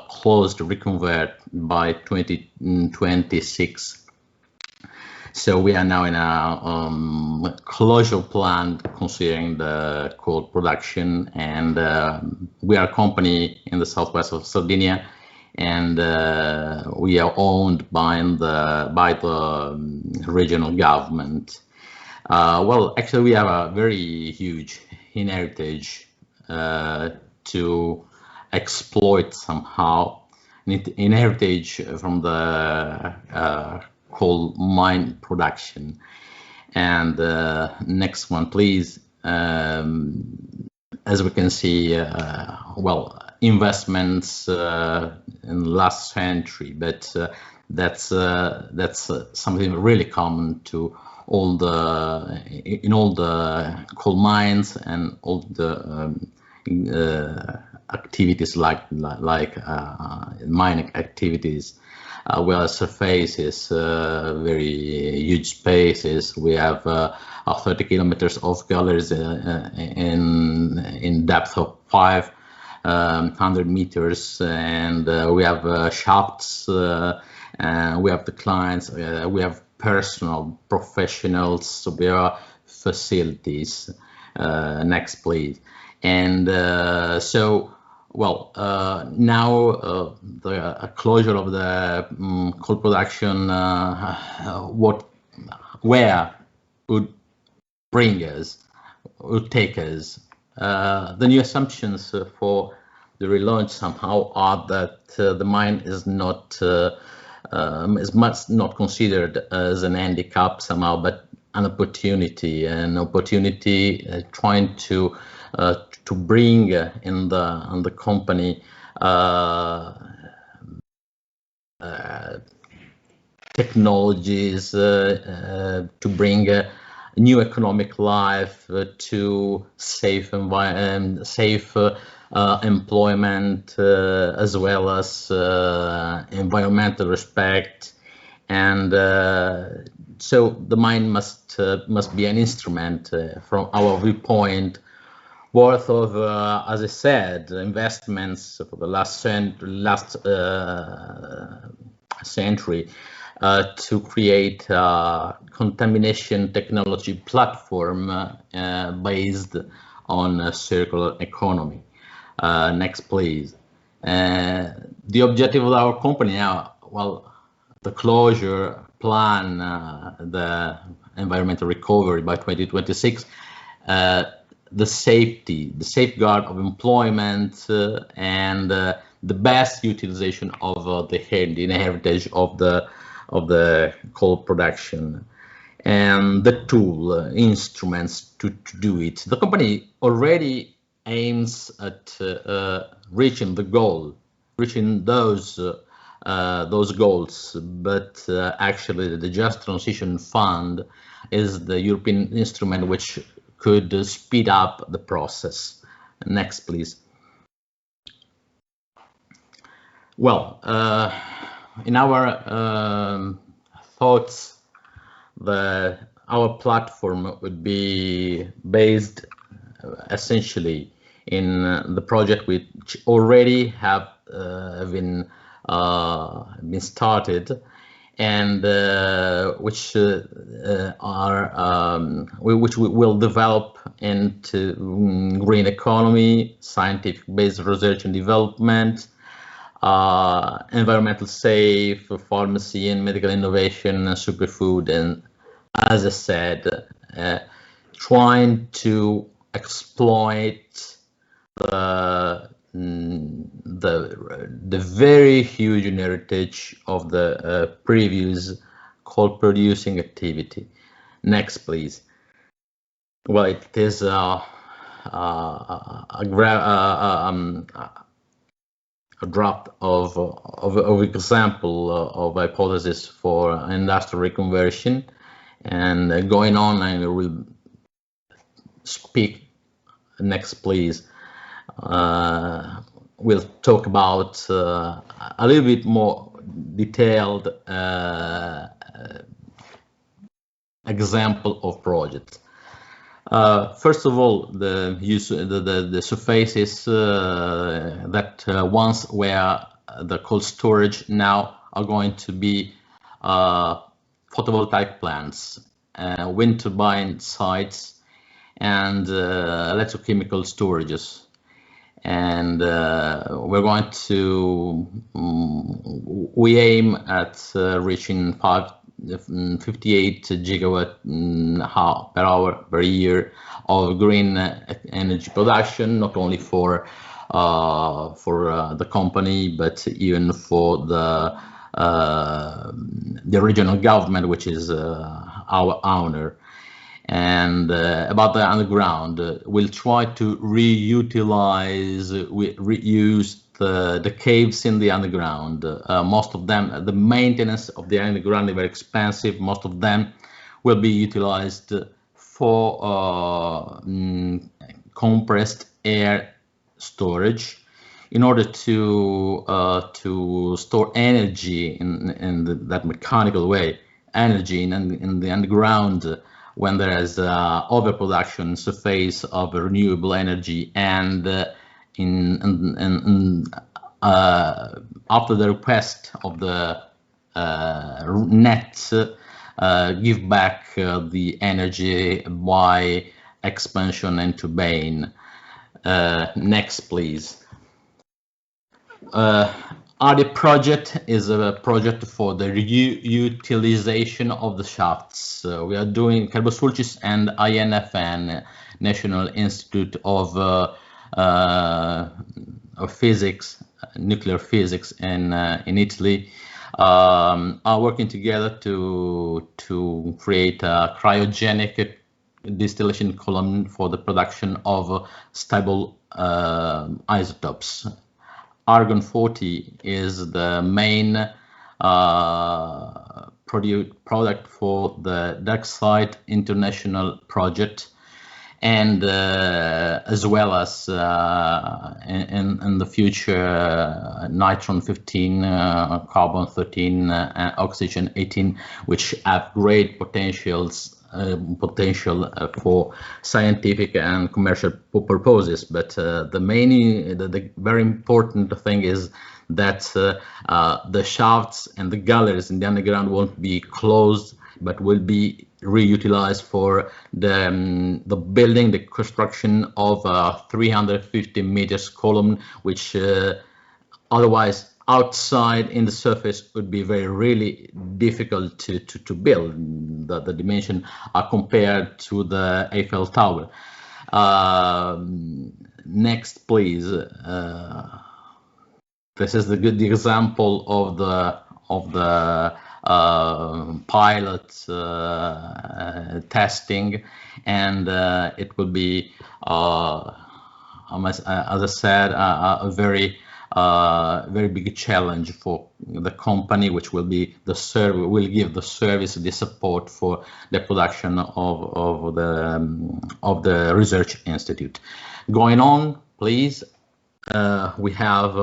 close to reconvert by 2026. So we are now in a closure plan considering the coal production, and we are a company in the southwest of Sardinia, and we are owned by the regional government. Well, actually, we have a very huge heritage to exploit somehow. Heritage from the coal mine production. And next one, please. As we can see, well, investments in last century, but that's something really common to all the coal mines and all the activities like mining activities. Where surface is very huge spaces. We have 30 kilometers of galleries in depth of 500 meters, and we have shafts, and we have the clients, we have personal professionals, so we have facilities. Next, please. And so, well, now the closure of the coal production, where would bring us, will take us. The new assumptions for the relaunch somehow are that the mine is not much not considered as an handicap somehow, but an opportunity, trying to bring in the company technologies, to bring new economic life, to safe employment, as well as environmental respect, and so the mine must be an instrument from our viewpoint worth of, as I said, investments for the last century to create a contamination technology platform based on a circular economy. Next, please. The objective of our company now, well, the closure plan, the environmental recovery by 2026, the safeguard of employment, and the best utilization of the heritage of the coal production, and the instruments to do it. The company already aims at reaching those goals, but actually the Just Transition Fund is the European instrument which could speed up the process. Next, please. Well, in our thoughts, our platform would be based essentially in the project which already have been started, and which we will develop into green economy, scientific-based research and development, environmental safe pharmacy and medical innovation, superfood, and as I said, trying to exploit the very huge heritage of the previous coal producing activity. Next, please. Well, it is a draft of example of hypothesis for industrial reconversion, and going on, I will speak. Next, please. We'll talk about a little bit more detailed example of projects. First of all, the surfaces that once were the cold storage now are going to be photovoltaic plants, wind turbine sites, and electrochemical storages. And we're going to, we aim at reaching 58 gigawatt per hour per year of green energy production, not only for the company, but even for the regional government, which is our owner. And about the underground, we'll try to reutilize, reuse the caves in the underground. Most of them, the maintenance of the underground is very expensive. Most of them will be utilized for compressed air storage in order to store energy in that mechanical way, energy in the underground, when there is overproduction surface of renewable energy, and after the request of the net, give back the energy by expansion into vein. Next, please. RD project is a project for the reutilization of the shafts. We are doing Carbosulcis and INFN, National Institute of Physics, Nuclear Physics in Italy, are working together to create a cryogenic distillation column for the production of stable isotopes. Argon 40 is the main product for the Dark Side International project, and as well as in the future nitron 15, carbon 13, and oxygen 18, which have great potential for scientific and commercial purposes. But the very important thing is that the shafts and the galleries in the underground won't be closed, but will be reutilized for the building, the construction of a 350 meters column, which otherwise outside in the surface would be really difficult to build. The dimensions are compared to the Eiffel Tower. Next, please. This is the good example of the pilot testing, and it will be, as I said, a very big challenge for the company, which will be will give the service, the support for the production of the research institute. Going on, please. We have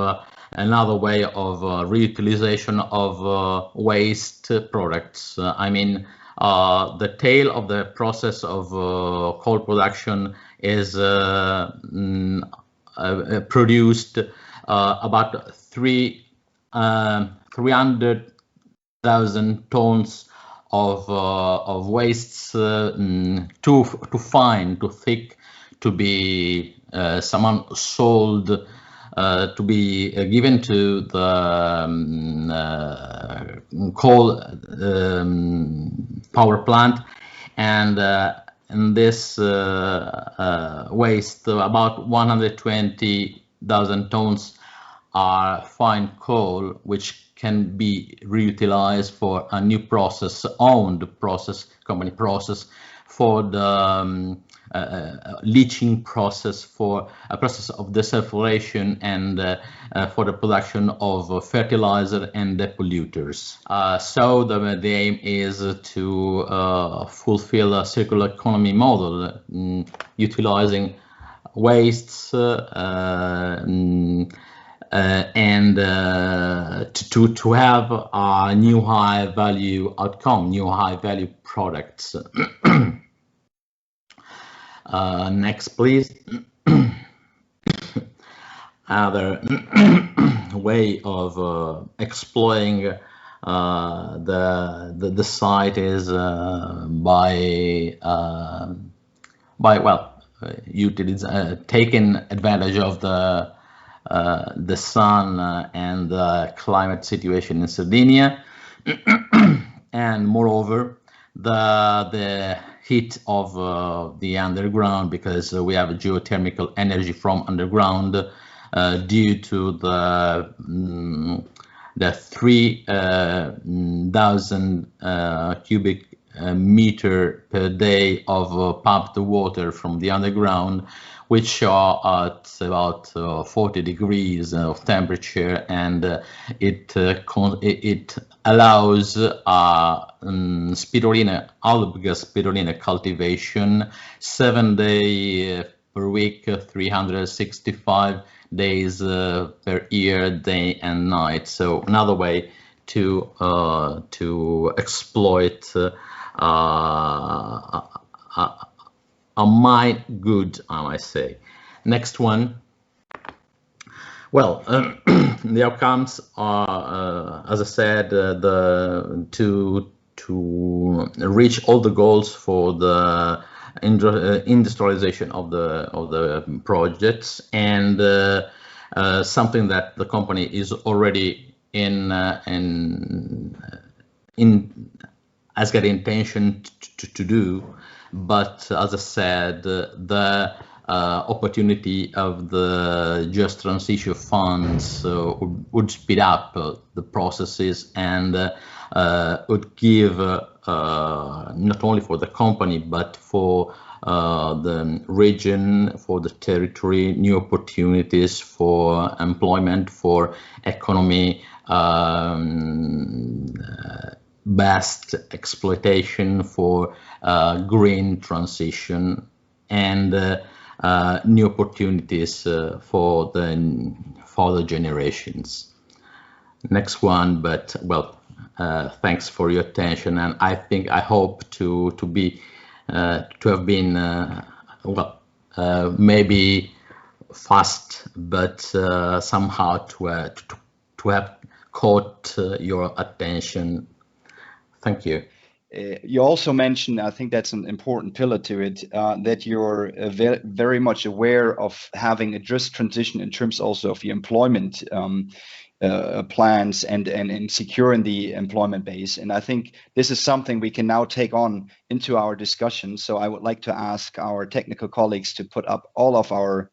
another way of reutilization of waste products. I mean, the tail of the process of coal production is produced about 300,000 tons of wastes, too fine, too thick, to be someone sold, to be given to the coal power plant, and in this waste, about 120,000 tons are fine coal, which can be reutilized for a new process, company process, for the leaching process, for a process of desulfuration, and for the production of fertilizer and depolluters. So the aim is to fulfill a circular economy model, utilizing wastes and to have a new high value outcome, new high value products. Next, please. Other way of exploiting the site is taking advantage of the sun and the climate situation in Sardinia, and moreover the heat of the underground, because we have geothermal energy from underground due to the 3,000 cubic meter per day of pumped water from the underground, which are at about 40 degrees of temperature, and it allows spirulina, alga spirulina cultivation 7 days per week, 365 days per year, day and night. So another way to exploit a mine good, I might say. Next one. Well, the outcomes are, as I said, to reach all the goals for the industrialization of the projects, and something that the company is already has got intention to do. But as I said, the opportunity of the Just Transition funds would speed up the processes and would give not only for the company but for the region, for the territory, new opportunities for employment, for economy, best exploitation, for green transition, and new opportunities for the further generations. Next one, but well, thanks for your attention, and I hope to have been maybe fast, but somehow to have caught your attention. Thank you. You also mentioned, I think that's an important pillar to it, that you're very much aware of having a just transition in terms also of the employment plans and securing the employment base. And I think this is something we can now take on into our discussion. So I would like to ask our technical colleagues to put up all of our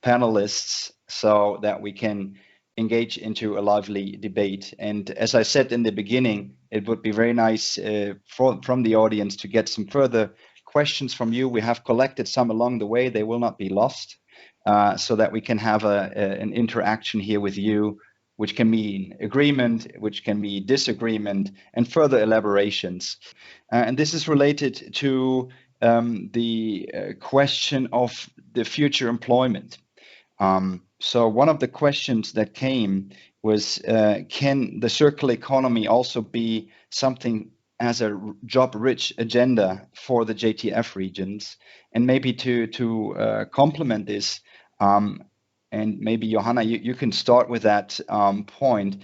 panelists so that we can engage into a lively debate. And as I said in the beginning, it would be very nice from the audience to get some further questions from you. We have collected some along the way. They will not be lost, so that we can have an interaction here with you, which can mean agreement, which can be disagreement, and further elaborations. And this is related to the question of the future employment. So one of the questions that came was, can the circular economy also be something as a job-rich agenda for the JTF regions? And maybe to complement this, and maybe Johanna, you can start with that point.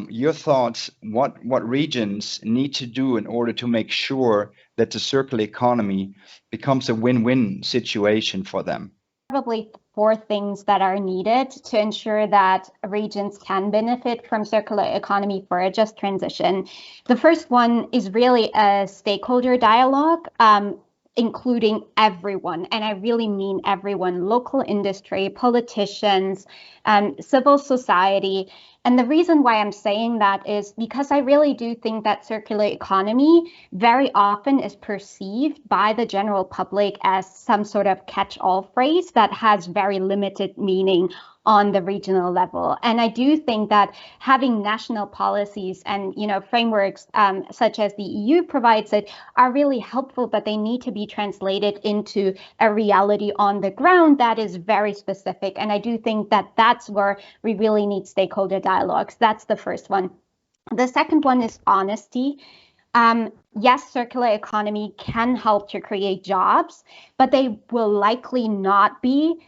Your thoughts, what regions need to do in order to make sure that the circular economy becomes a win-win situation for them? Probably 4 things that are needed to ensure that regions can benefit from circular economy for a just transition. The first one is really a stakeholder dialogue, including everyone, and I really mean everyone: local industry, politicians, civil society. And the reason why I'm saying that is because I really do think that circular economy very often is perceived by the general public as some sort of catch-all phrase that has very limited meaning on the regional level. And I do think that having national policies and frameworks such as the EU provides it are really helpful, but they need to be translated into a reality on the ground that is very specific. And I do think that that's where we really need stakeholder dialogues. That's the first one. The second one is honesty. Yes, circular economy can help to create jobs, but they will likely not be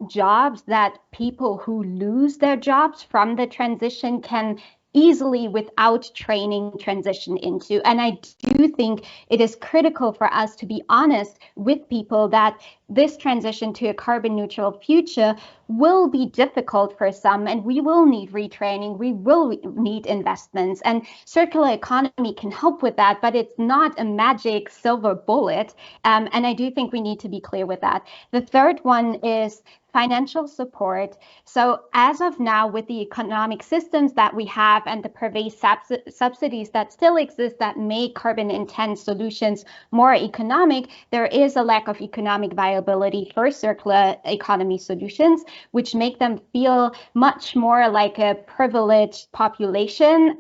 jobs that people who lose their jobs from the transition can easily, without training, transition into. And I do think it is critical for us to be honest with people that this transition to a carbon neutral future will be difficult for some, and we will need retraining, we will need investments, and circular economy can help with that, but it's not a magic silver bullet. And I do think we need to be clear with that. The third one is financial support. So as of now, with the economic systems that we have and the pervasive subsidies that still exist that make carbon intense solutions more economic, there is a lack of economic viability for circular economy solutions, which make them feel much more like a privileged population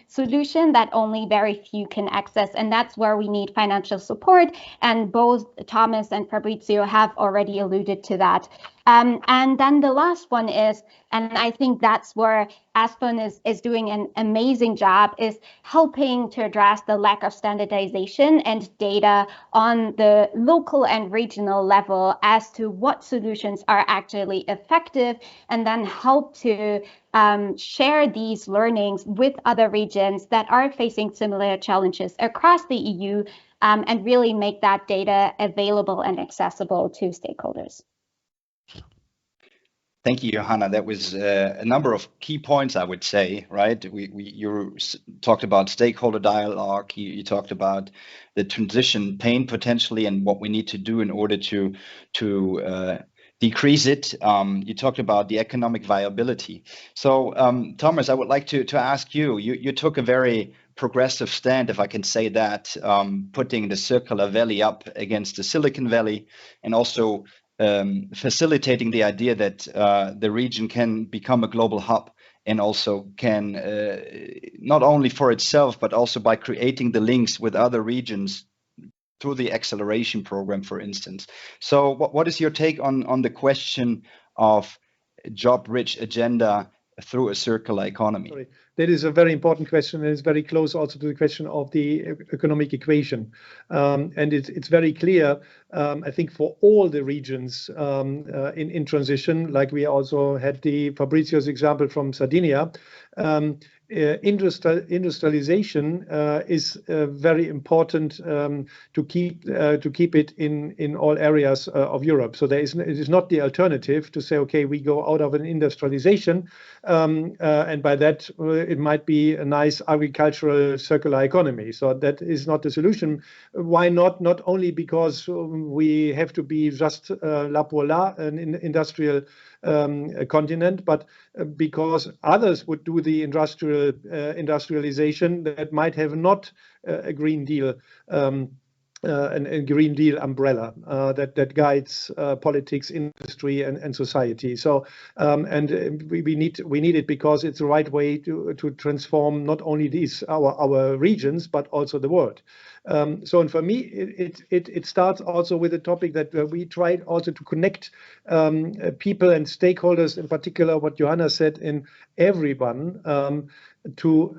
solution that only very few can access. And that's where we need financial support. And both Thomas and Fabrizio have already alluded to that. And then the last one is, and I think that's where Aspen is doing an amazing job, is helping to address the lack of standardization and data on the local and regional level as to what solutions are actually effective, and then help to share these learnings with other regions that are facing similar challenges across the EU, and really make that data available and accessible to stakeholders. Thank you, Johanna. That was a number of key points, I would say, right? You talked about stakeholder dialogue. You talked about the transition pain potentially and what we need to do in order to decrease it. You talked about the economic viability. So, Thomas, I would like to ask you. You took a very progressive stand, if I can say that, putting the Circular Valley up against the Silicon Valley, and also facilitating the idea that the region can become a global hub and also can not only for itself, but also by creating the links with other regions through the acceleration program, for instance. So what is your take on the question of job-rich agenda through a circular economy? Sorry. That is a very important question, and it's very close also to the question of the economic equation. And it's very clear, I think, for all the regions in transition, like we also had the Fabrizio's example from Sardinia. Industrialization is very important to keep it in all areas of Europe. So it is not the alternative to say, okay, we go out of an industrialization, and by that it might be a nice agricultural circular economy. So that is not the solution. Why not? Not only because we have to be just la pour la, an industrial continent, but because others would do the industrialization that might have not a Green Deal and Green Deal umbrella that guides politics, industry, and society. So we need it because it's the right way to transform not only our regions but also the world. So, and for me, it starts also with a topic that we tried also to connect people and stakeholders, in particular what Johanna said, in everyone, to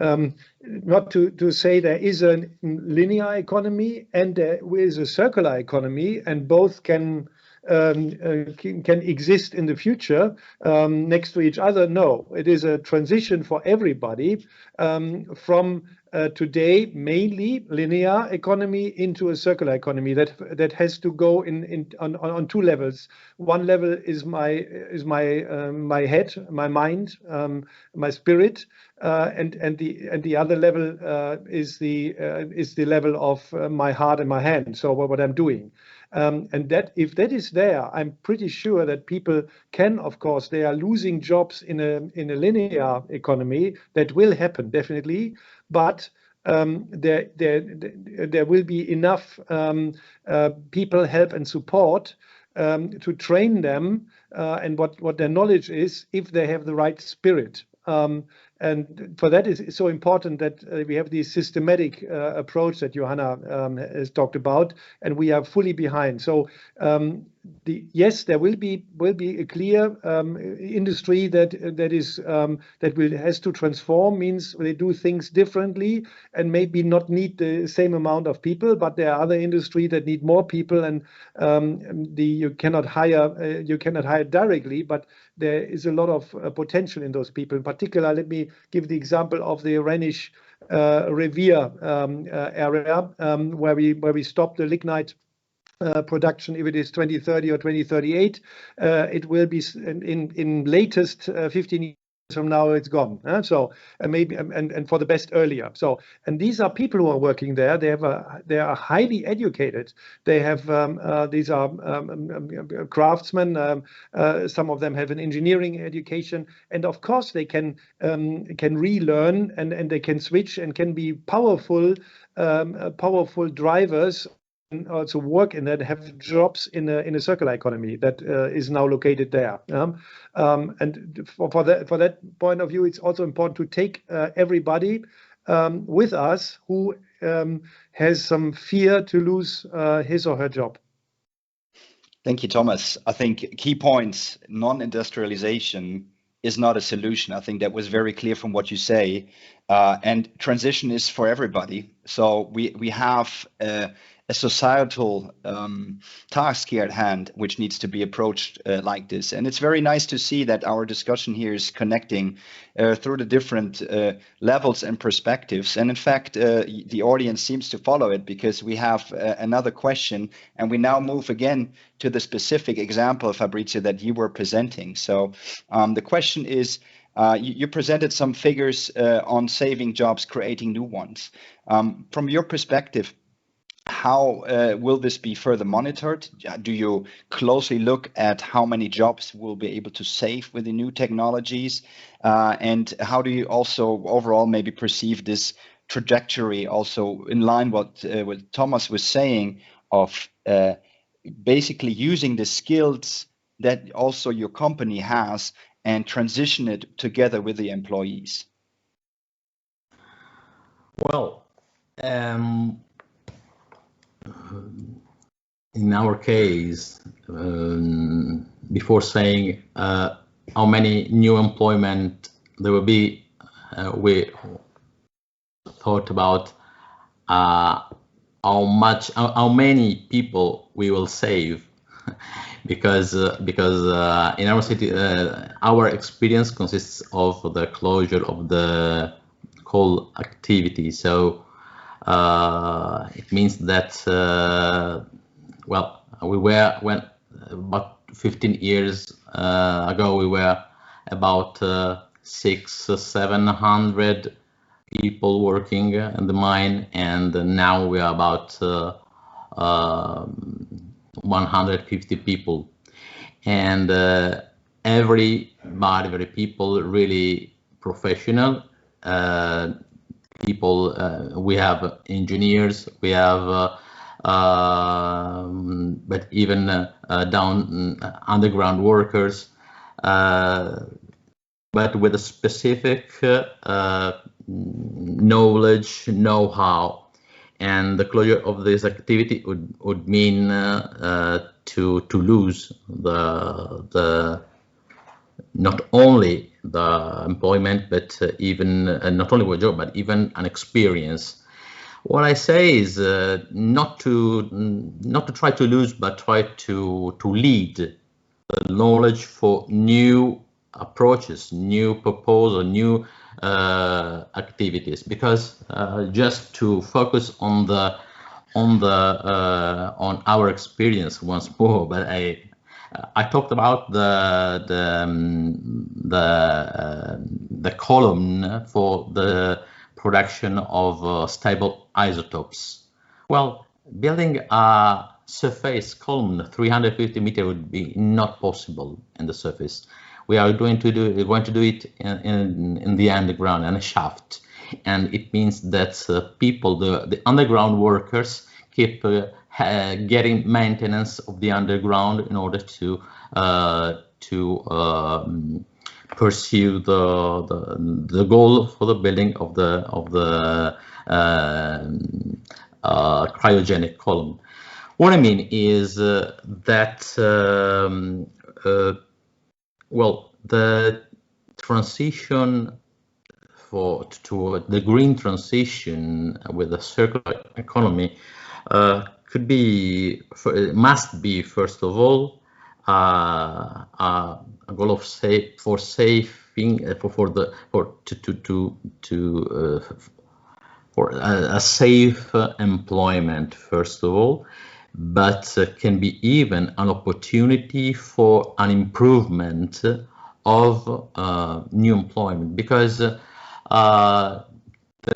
not to say there is a linear economy and there is a circular economy, and both can exist in the future next to each other. No, it is a transition for everybody from today mainly linear economy into a circular economy that has to go on two levels. One level is my head, my mind, my spirit, and the other level is the level of my heart and my hand. So what I'm doing. And that if that is there, I'm pretty sure that people can, of course, they are losing jobs in a linear economy. That will happen definitely, but there will be enough people, help and support to train them and what their knowledge is, if they have the right spirit. And for that is so important that we have this systematic approach that Johanna has talked about, and we are fully behind. So yes, there will be a clear industry that has to transform. Means they do things differently and maybe not need the same amount of people, but there are other industry that need more people, and you cannot hire directly, but there is a lot of potential in those people. In particular, let me give the example of the Rhenish Revier area where we stopped the lignite production. If it is 2030 or 2038, it will be in latest 15 years from now it's gone. So maybe and for the best earlier. So, and these are people who are working there. They are highly educated. They have these are craftsmen. Some of them have an engineering education, and of course they can relearn and they can switch and can be powerful drivers. And also work in that, have jobs in a circular economy that is now located there. And for that point of view, it's also important to take everybody with us who has some fear to lose his or her job. Thank you, Thomas. I think key points: non-industrialization is not a solution. I think that was very clear from what you say. and transition is for everybody. So we have a societal task here at hand, which needs to be approached like this. And it's very nice to see that our discussion here is connecting through the different levels and perspectives. And in fact, the audience seems to follow it, because we have another question, and we now move again to the specific example, Fabrizio, that you were presenting. So the question is, you presented some figures on saving jobs, creating new ones. From your perspective, how will this be further monitored? Do you closely look at how many jobs we'll be able to save with the new technologies? And how do you also overall maybe perceive this trajectory, also in line what Thomas was saying, of basically using the skills that also your company has and transition it together with the employees? Well, in our case, before saying how many new employment there will be, we thought about how many people we will save, because in our city, our experience consists of the closure of the coal activity. So it means that well, we were, when about 15 years ago, we were about 600-700 people working in the mine, and now we are about 150 people, and every people really professional people. We have engineers, we have but even down underground workers, but with a specific knowledge, know-how, and the closure of this activity would mean to lose the not only the employment, but even not only a job, but even an experience. What I say is not to try to lose, but try to lead the knowledge for new approaches, new proposals, new activities. Because just to focus on our experience once more, but I talked about the column for the production of stable isotopes. Well, building a surface column 350 meters would be not possible in the surface. We are going to do it in the underground, in a shaft, and it means that people, the underground workers, keep getting maintenance of the underground in order to pursue the goal for the building of the cryogenic column. What I mean is that well, the transition to the green transition with the circular economy must be first of all a goal of for a safe employment first of all, but can be even an opportunity for an improvement of new employment, because they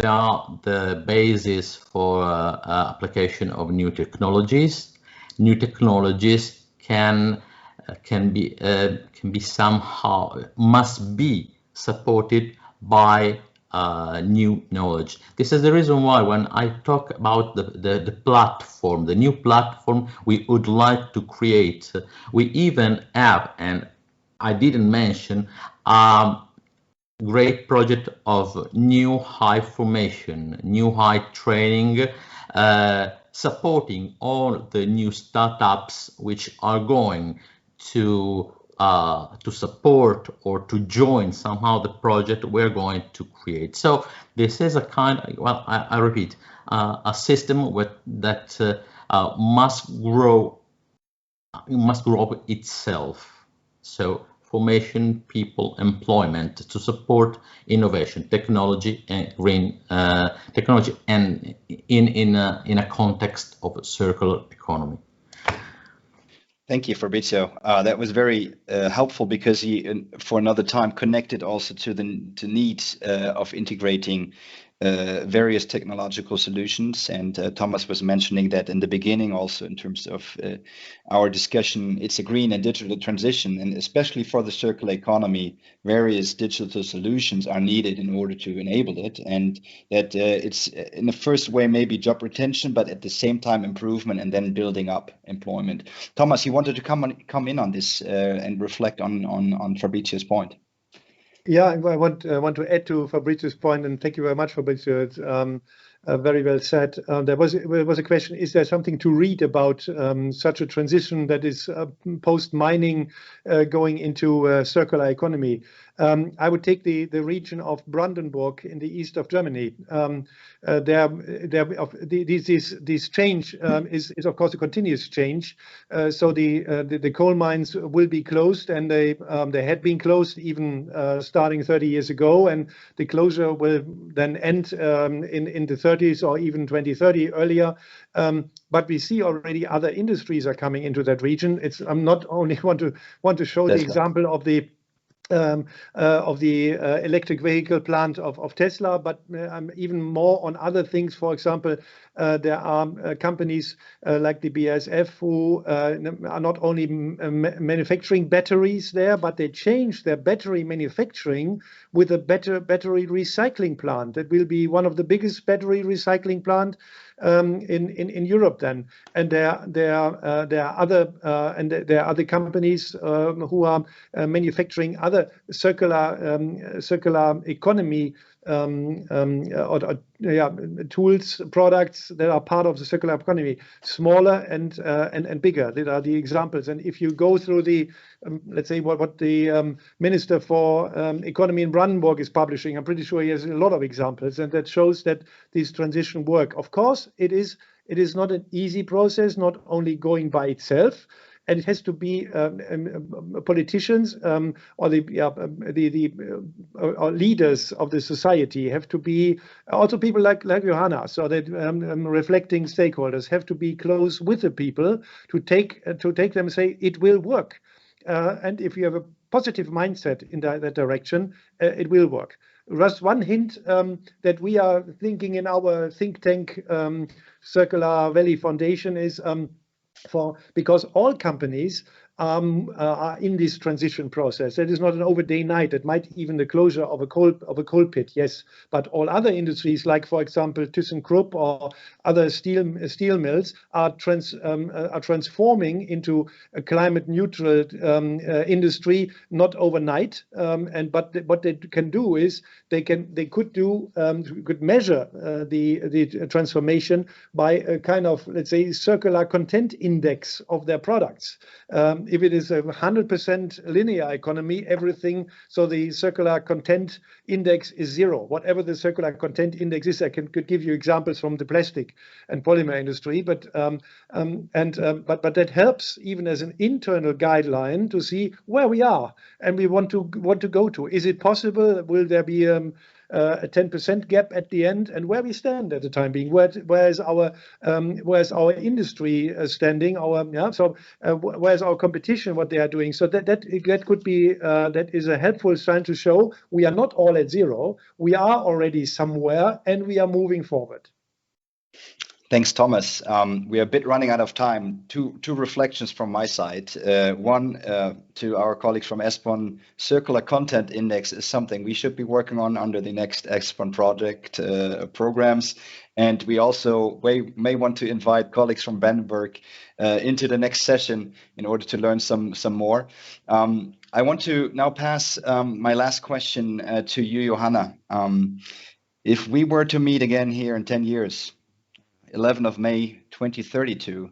are the basis for application of new technologies. New technologies can be somehow, must be supported by new knowledge. This is the reason why when I talk about the platform, the new platform we would like to create, we even have, and I didn't mention, great project of new high formation, new high training, supporting all the new startups which are going to to support or to join somehow the project we're going to create. So this is a kind of, well, I repeat, a system that must grow itself. So formation, people, employment to support innovation, technology, and green technology, and in a context of circular economy. Thank you, Fabrizio. That was very helpful because he, for another time, connected also to the needs of integrating various technological solutions. And Thomas was mentioning that in the beginning also in terms of our discussion, it's a green and digital transition, and especially for the circular economy, various digital solutions are needed in order to enable it. And that it's in the first way maybe job retention, but at the same time improvement and then building up employment. Thomas, you wanted to come in on this and reflect on Fabrizio's point. Yeah, I want to add to Fabrizio's point, and thank you very much, Fabrizio. It's very well said. There was a question: is there something to read about such a transition that is post-mining going into circular economy? I would take the region of Brandenburg in the east of Germany. This change is of course a continuous change. So the coal mines will be closed, and they had been closed even starting 30 years ago, and the closure will then end in the 30s or even 2030 earlier. But we see already other industries are coming into that region. I'm not only want to show the example of the electric vehicle plant of Tesla, but even more on other things. For example, there are companies like the BASF who are not only manufacturing batteries there, but they change their battery manufacturing with a battery recycling plant. That will be one of the biggest battery recycling plant in Europe then. And there are other companies who are manufacturing other circular economy tools, products that are part of the circular economy, smaller and bigger. These are the examples. And if you go through the let's say what the Minister for Economy in Brandenburg is publishing, I'm pretty sure he has a lot of examples, and that shows that these transition work. Of course, it is not an easy process, not only going by itself. And it has to be politicians or or leaders of the society have to be also people like Johanna, so that reflecting stakeholders have to be close with the people to take them and say it will work. And if you have a positive mindset in that direction, it will work. Just one hint that we are thinking in our think tank, Circular Valley Foundation, is because all companies are in this transition process. That is not an overday night. It might even the closure of a coal pit, yes. But all other industries, like for example ThyssenKrupp or other steel mills, are transforming into a climate neutral industry, not overnight. But what they can do is they could measure the transformation by a kind of, let's say, circular content index of their products. If it is a 100% linear economy, everything, so the circular content index is 0. Whatever the circular content index is, I could give you examples from the plastic and polymer industry, but that helps even as an internal guideline to see where we are and we want to go to. Is it possible? Will there be a 10% gap at the end, and where we stand at the time being? Where's our industry standing? Where's our competition? What they are doing? So that could be that is a helpful sign to show we are not all at 0. We are already somewhere, and we are moving forward. Thanks, Thomas. We are a bit running out of time. Two reflections from my side. One to our colleagues from ESPON, circular content index is something we should be working on under the next ESPON project programs. And we also may want to invite colleagues from Brandenburg into the next session in order to learn some more. I want to now pass my last question to you, Johanna. If we were to meet again here in 10 years, 11th of May 2032,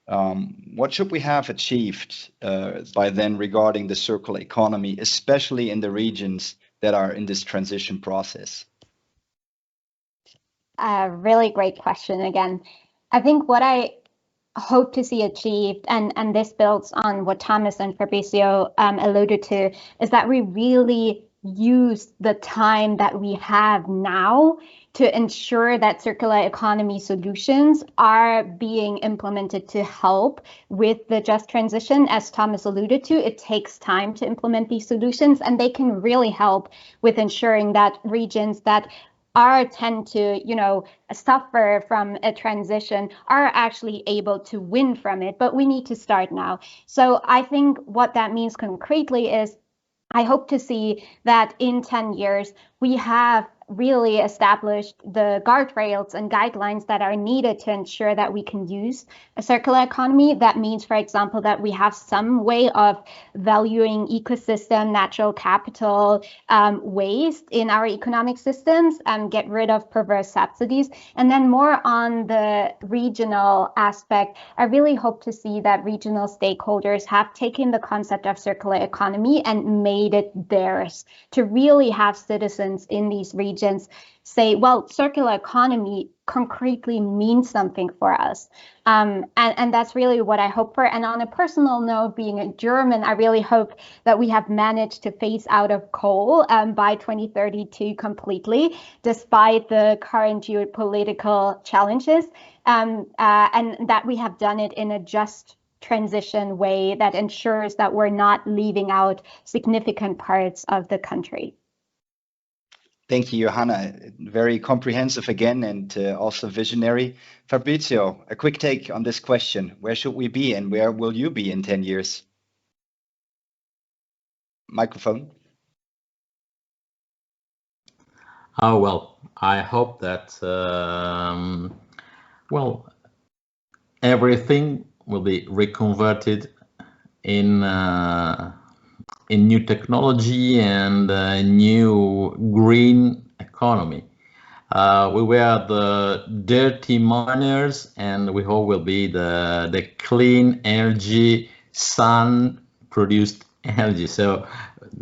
What should we have achieved by then regarding the circular economy, especially in the regions that are in this transition process? Really great question again. I think what I hope to see achieved, and this builds on what Thomas and Fabrizio alluded to, is that we really use the time that we have now to ensure that circular economy solutions are being implemented to help with the just transition. As Thomas alluded to, it takes time to implement these solutions, and they can really help with ensuring that regions that tend to, suffer from a transition are actually able to win from it, but we need to start now. So I think what that means concretely is I hope to see that in 10 years, we have really established the guardrails and guidelines that are needed to ensure that we can use a circular economy. That means, for example, that we have some way of valuing ecosystem, natural capital, waste in our economic systems, get rid of perverse subsidies. And then more on the regional aspect, I really hope to see that regional stakeholders have taken the concept of circular economy and made it theirs, to really have citizens in these regions say, well, circular economy concretely means something for us. And that's really what I hope for. And on a personal note, being a German, I really hope that we have managed to phase out of coal by 2032 completely, despite the current geopolitical challenges, and that we have done it in a just transition way that ensures that we're not leaving out significant parts of the country. Thank you, Johanna. Very comprehensive again, and also visionary. Fabrizio, a quick take on this question. Where should we be and where will you be in 10 years? Microphone. Oh, well, I hope that, everything will be reconverted in new technology and new green economy. We were the dirty miners, and we hope will be the clean energy, sun produced energy. So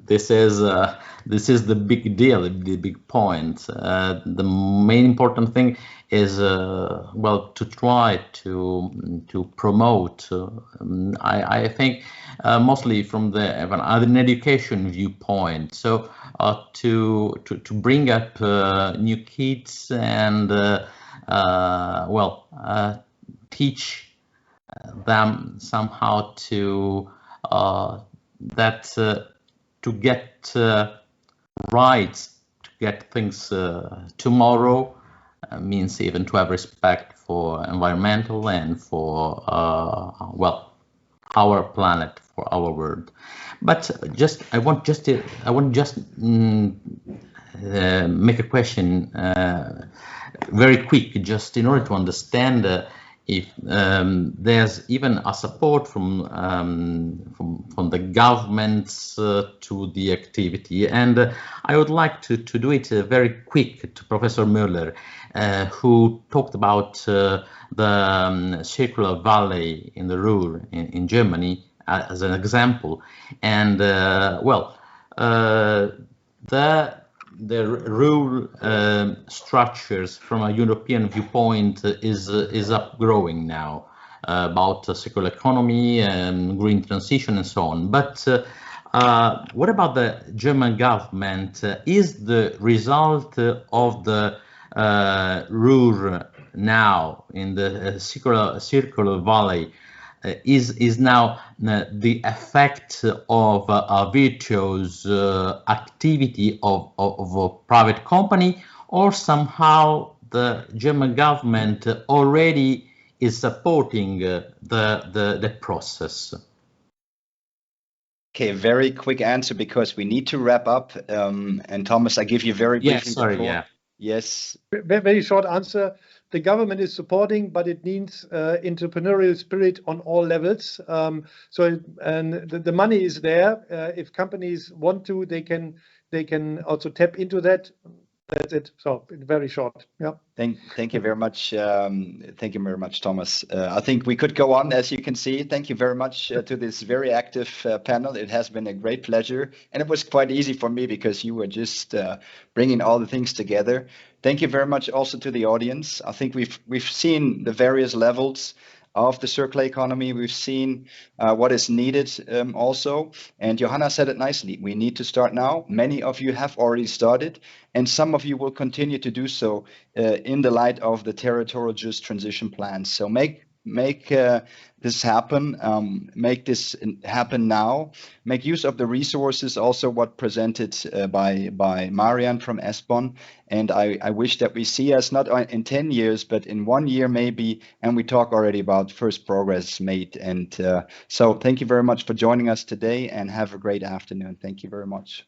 this is the big deal, the big point. The main important thing is to try to promote. I think mostly from an education viewpoint. So to bring up new kids and teach them somehow to get rights, to get things tomorrow, means even to have respect for environmental and for our planet, for our world. But I want just make a question very quick, just in order to understand if there's even a support from the governments to the activity. And I would like to do it very quick to Professor Müller, who talked about the circular valley in the Ruhr in Germany as an example. And the rural structures from a European viewpoint is upgrowing now about circular economy and green transition and so on. But what about the German government? Is the result of the Ruhr now in the circular valley is now the effect of a virtuous activity of a private company, or somehow the German government already is supporting the process? Okay, very quick answer because we need to wrap up. And Thomas, I give you very briefly the floor. Yes. Very short answer. The government is supporting, but it needs entrepreneurial spirit on all levels. So the money is there. If companies want to, they can also tap into that. That's it. So very short. Yeah. Thank you very much. Thank you very much, Thomas. I think we could go on, as you can see. Thank you very much to this very active panel. It has been a great pleasure, and it was quite easy for me because you were just bringing all the things together. Thank you very much also to the audience. I think we've seen the various levels of the circular economy. We've seen what is needed also. And Johanna said it nicely. We need to start now. Many of you have already started, and some of you will continue to do so in the light of the territorial just transition plans. So make this happen. Make this happen now. Make use of the resources, also what presented by Marianne from ESPON. And I wish that we see us not in 10 years, but in 1 year maybe, and we talk already about first progress made. And so thank you very much for joining us today, and have a great afternoon. Thank you very much.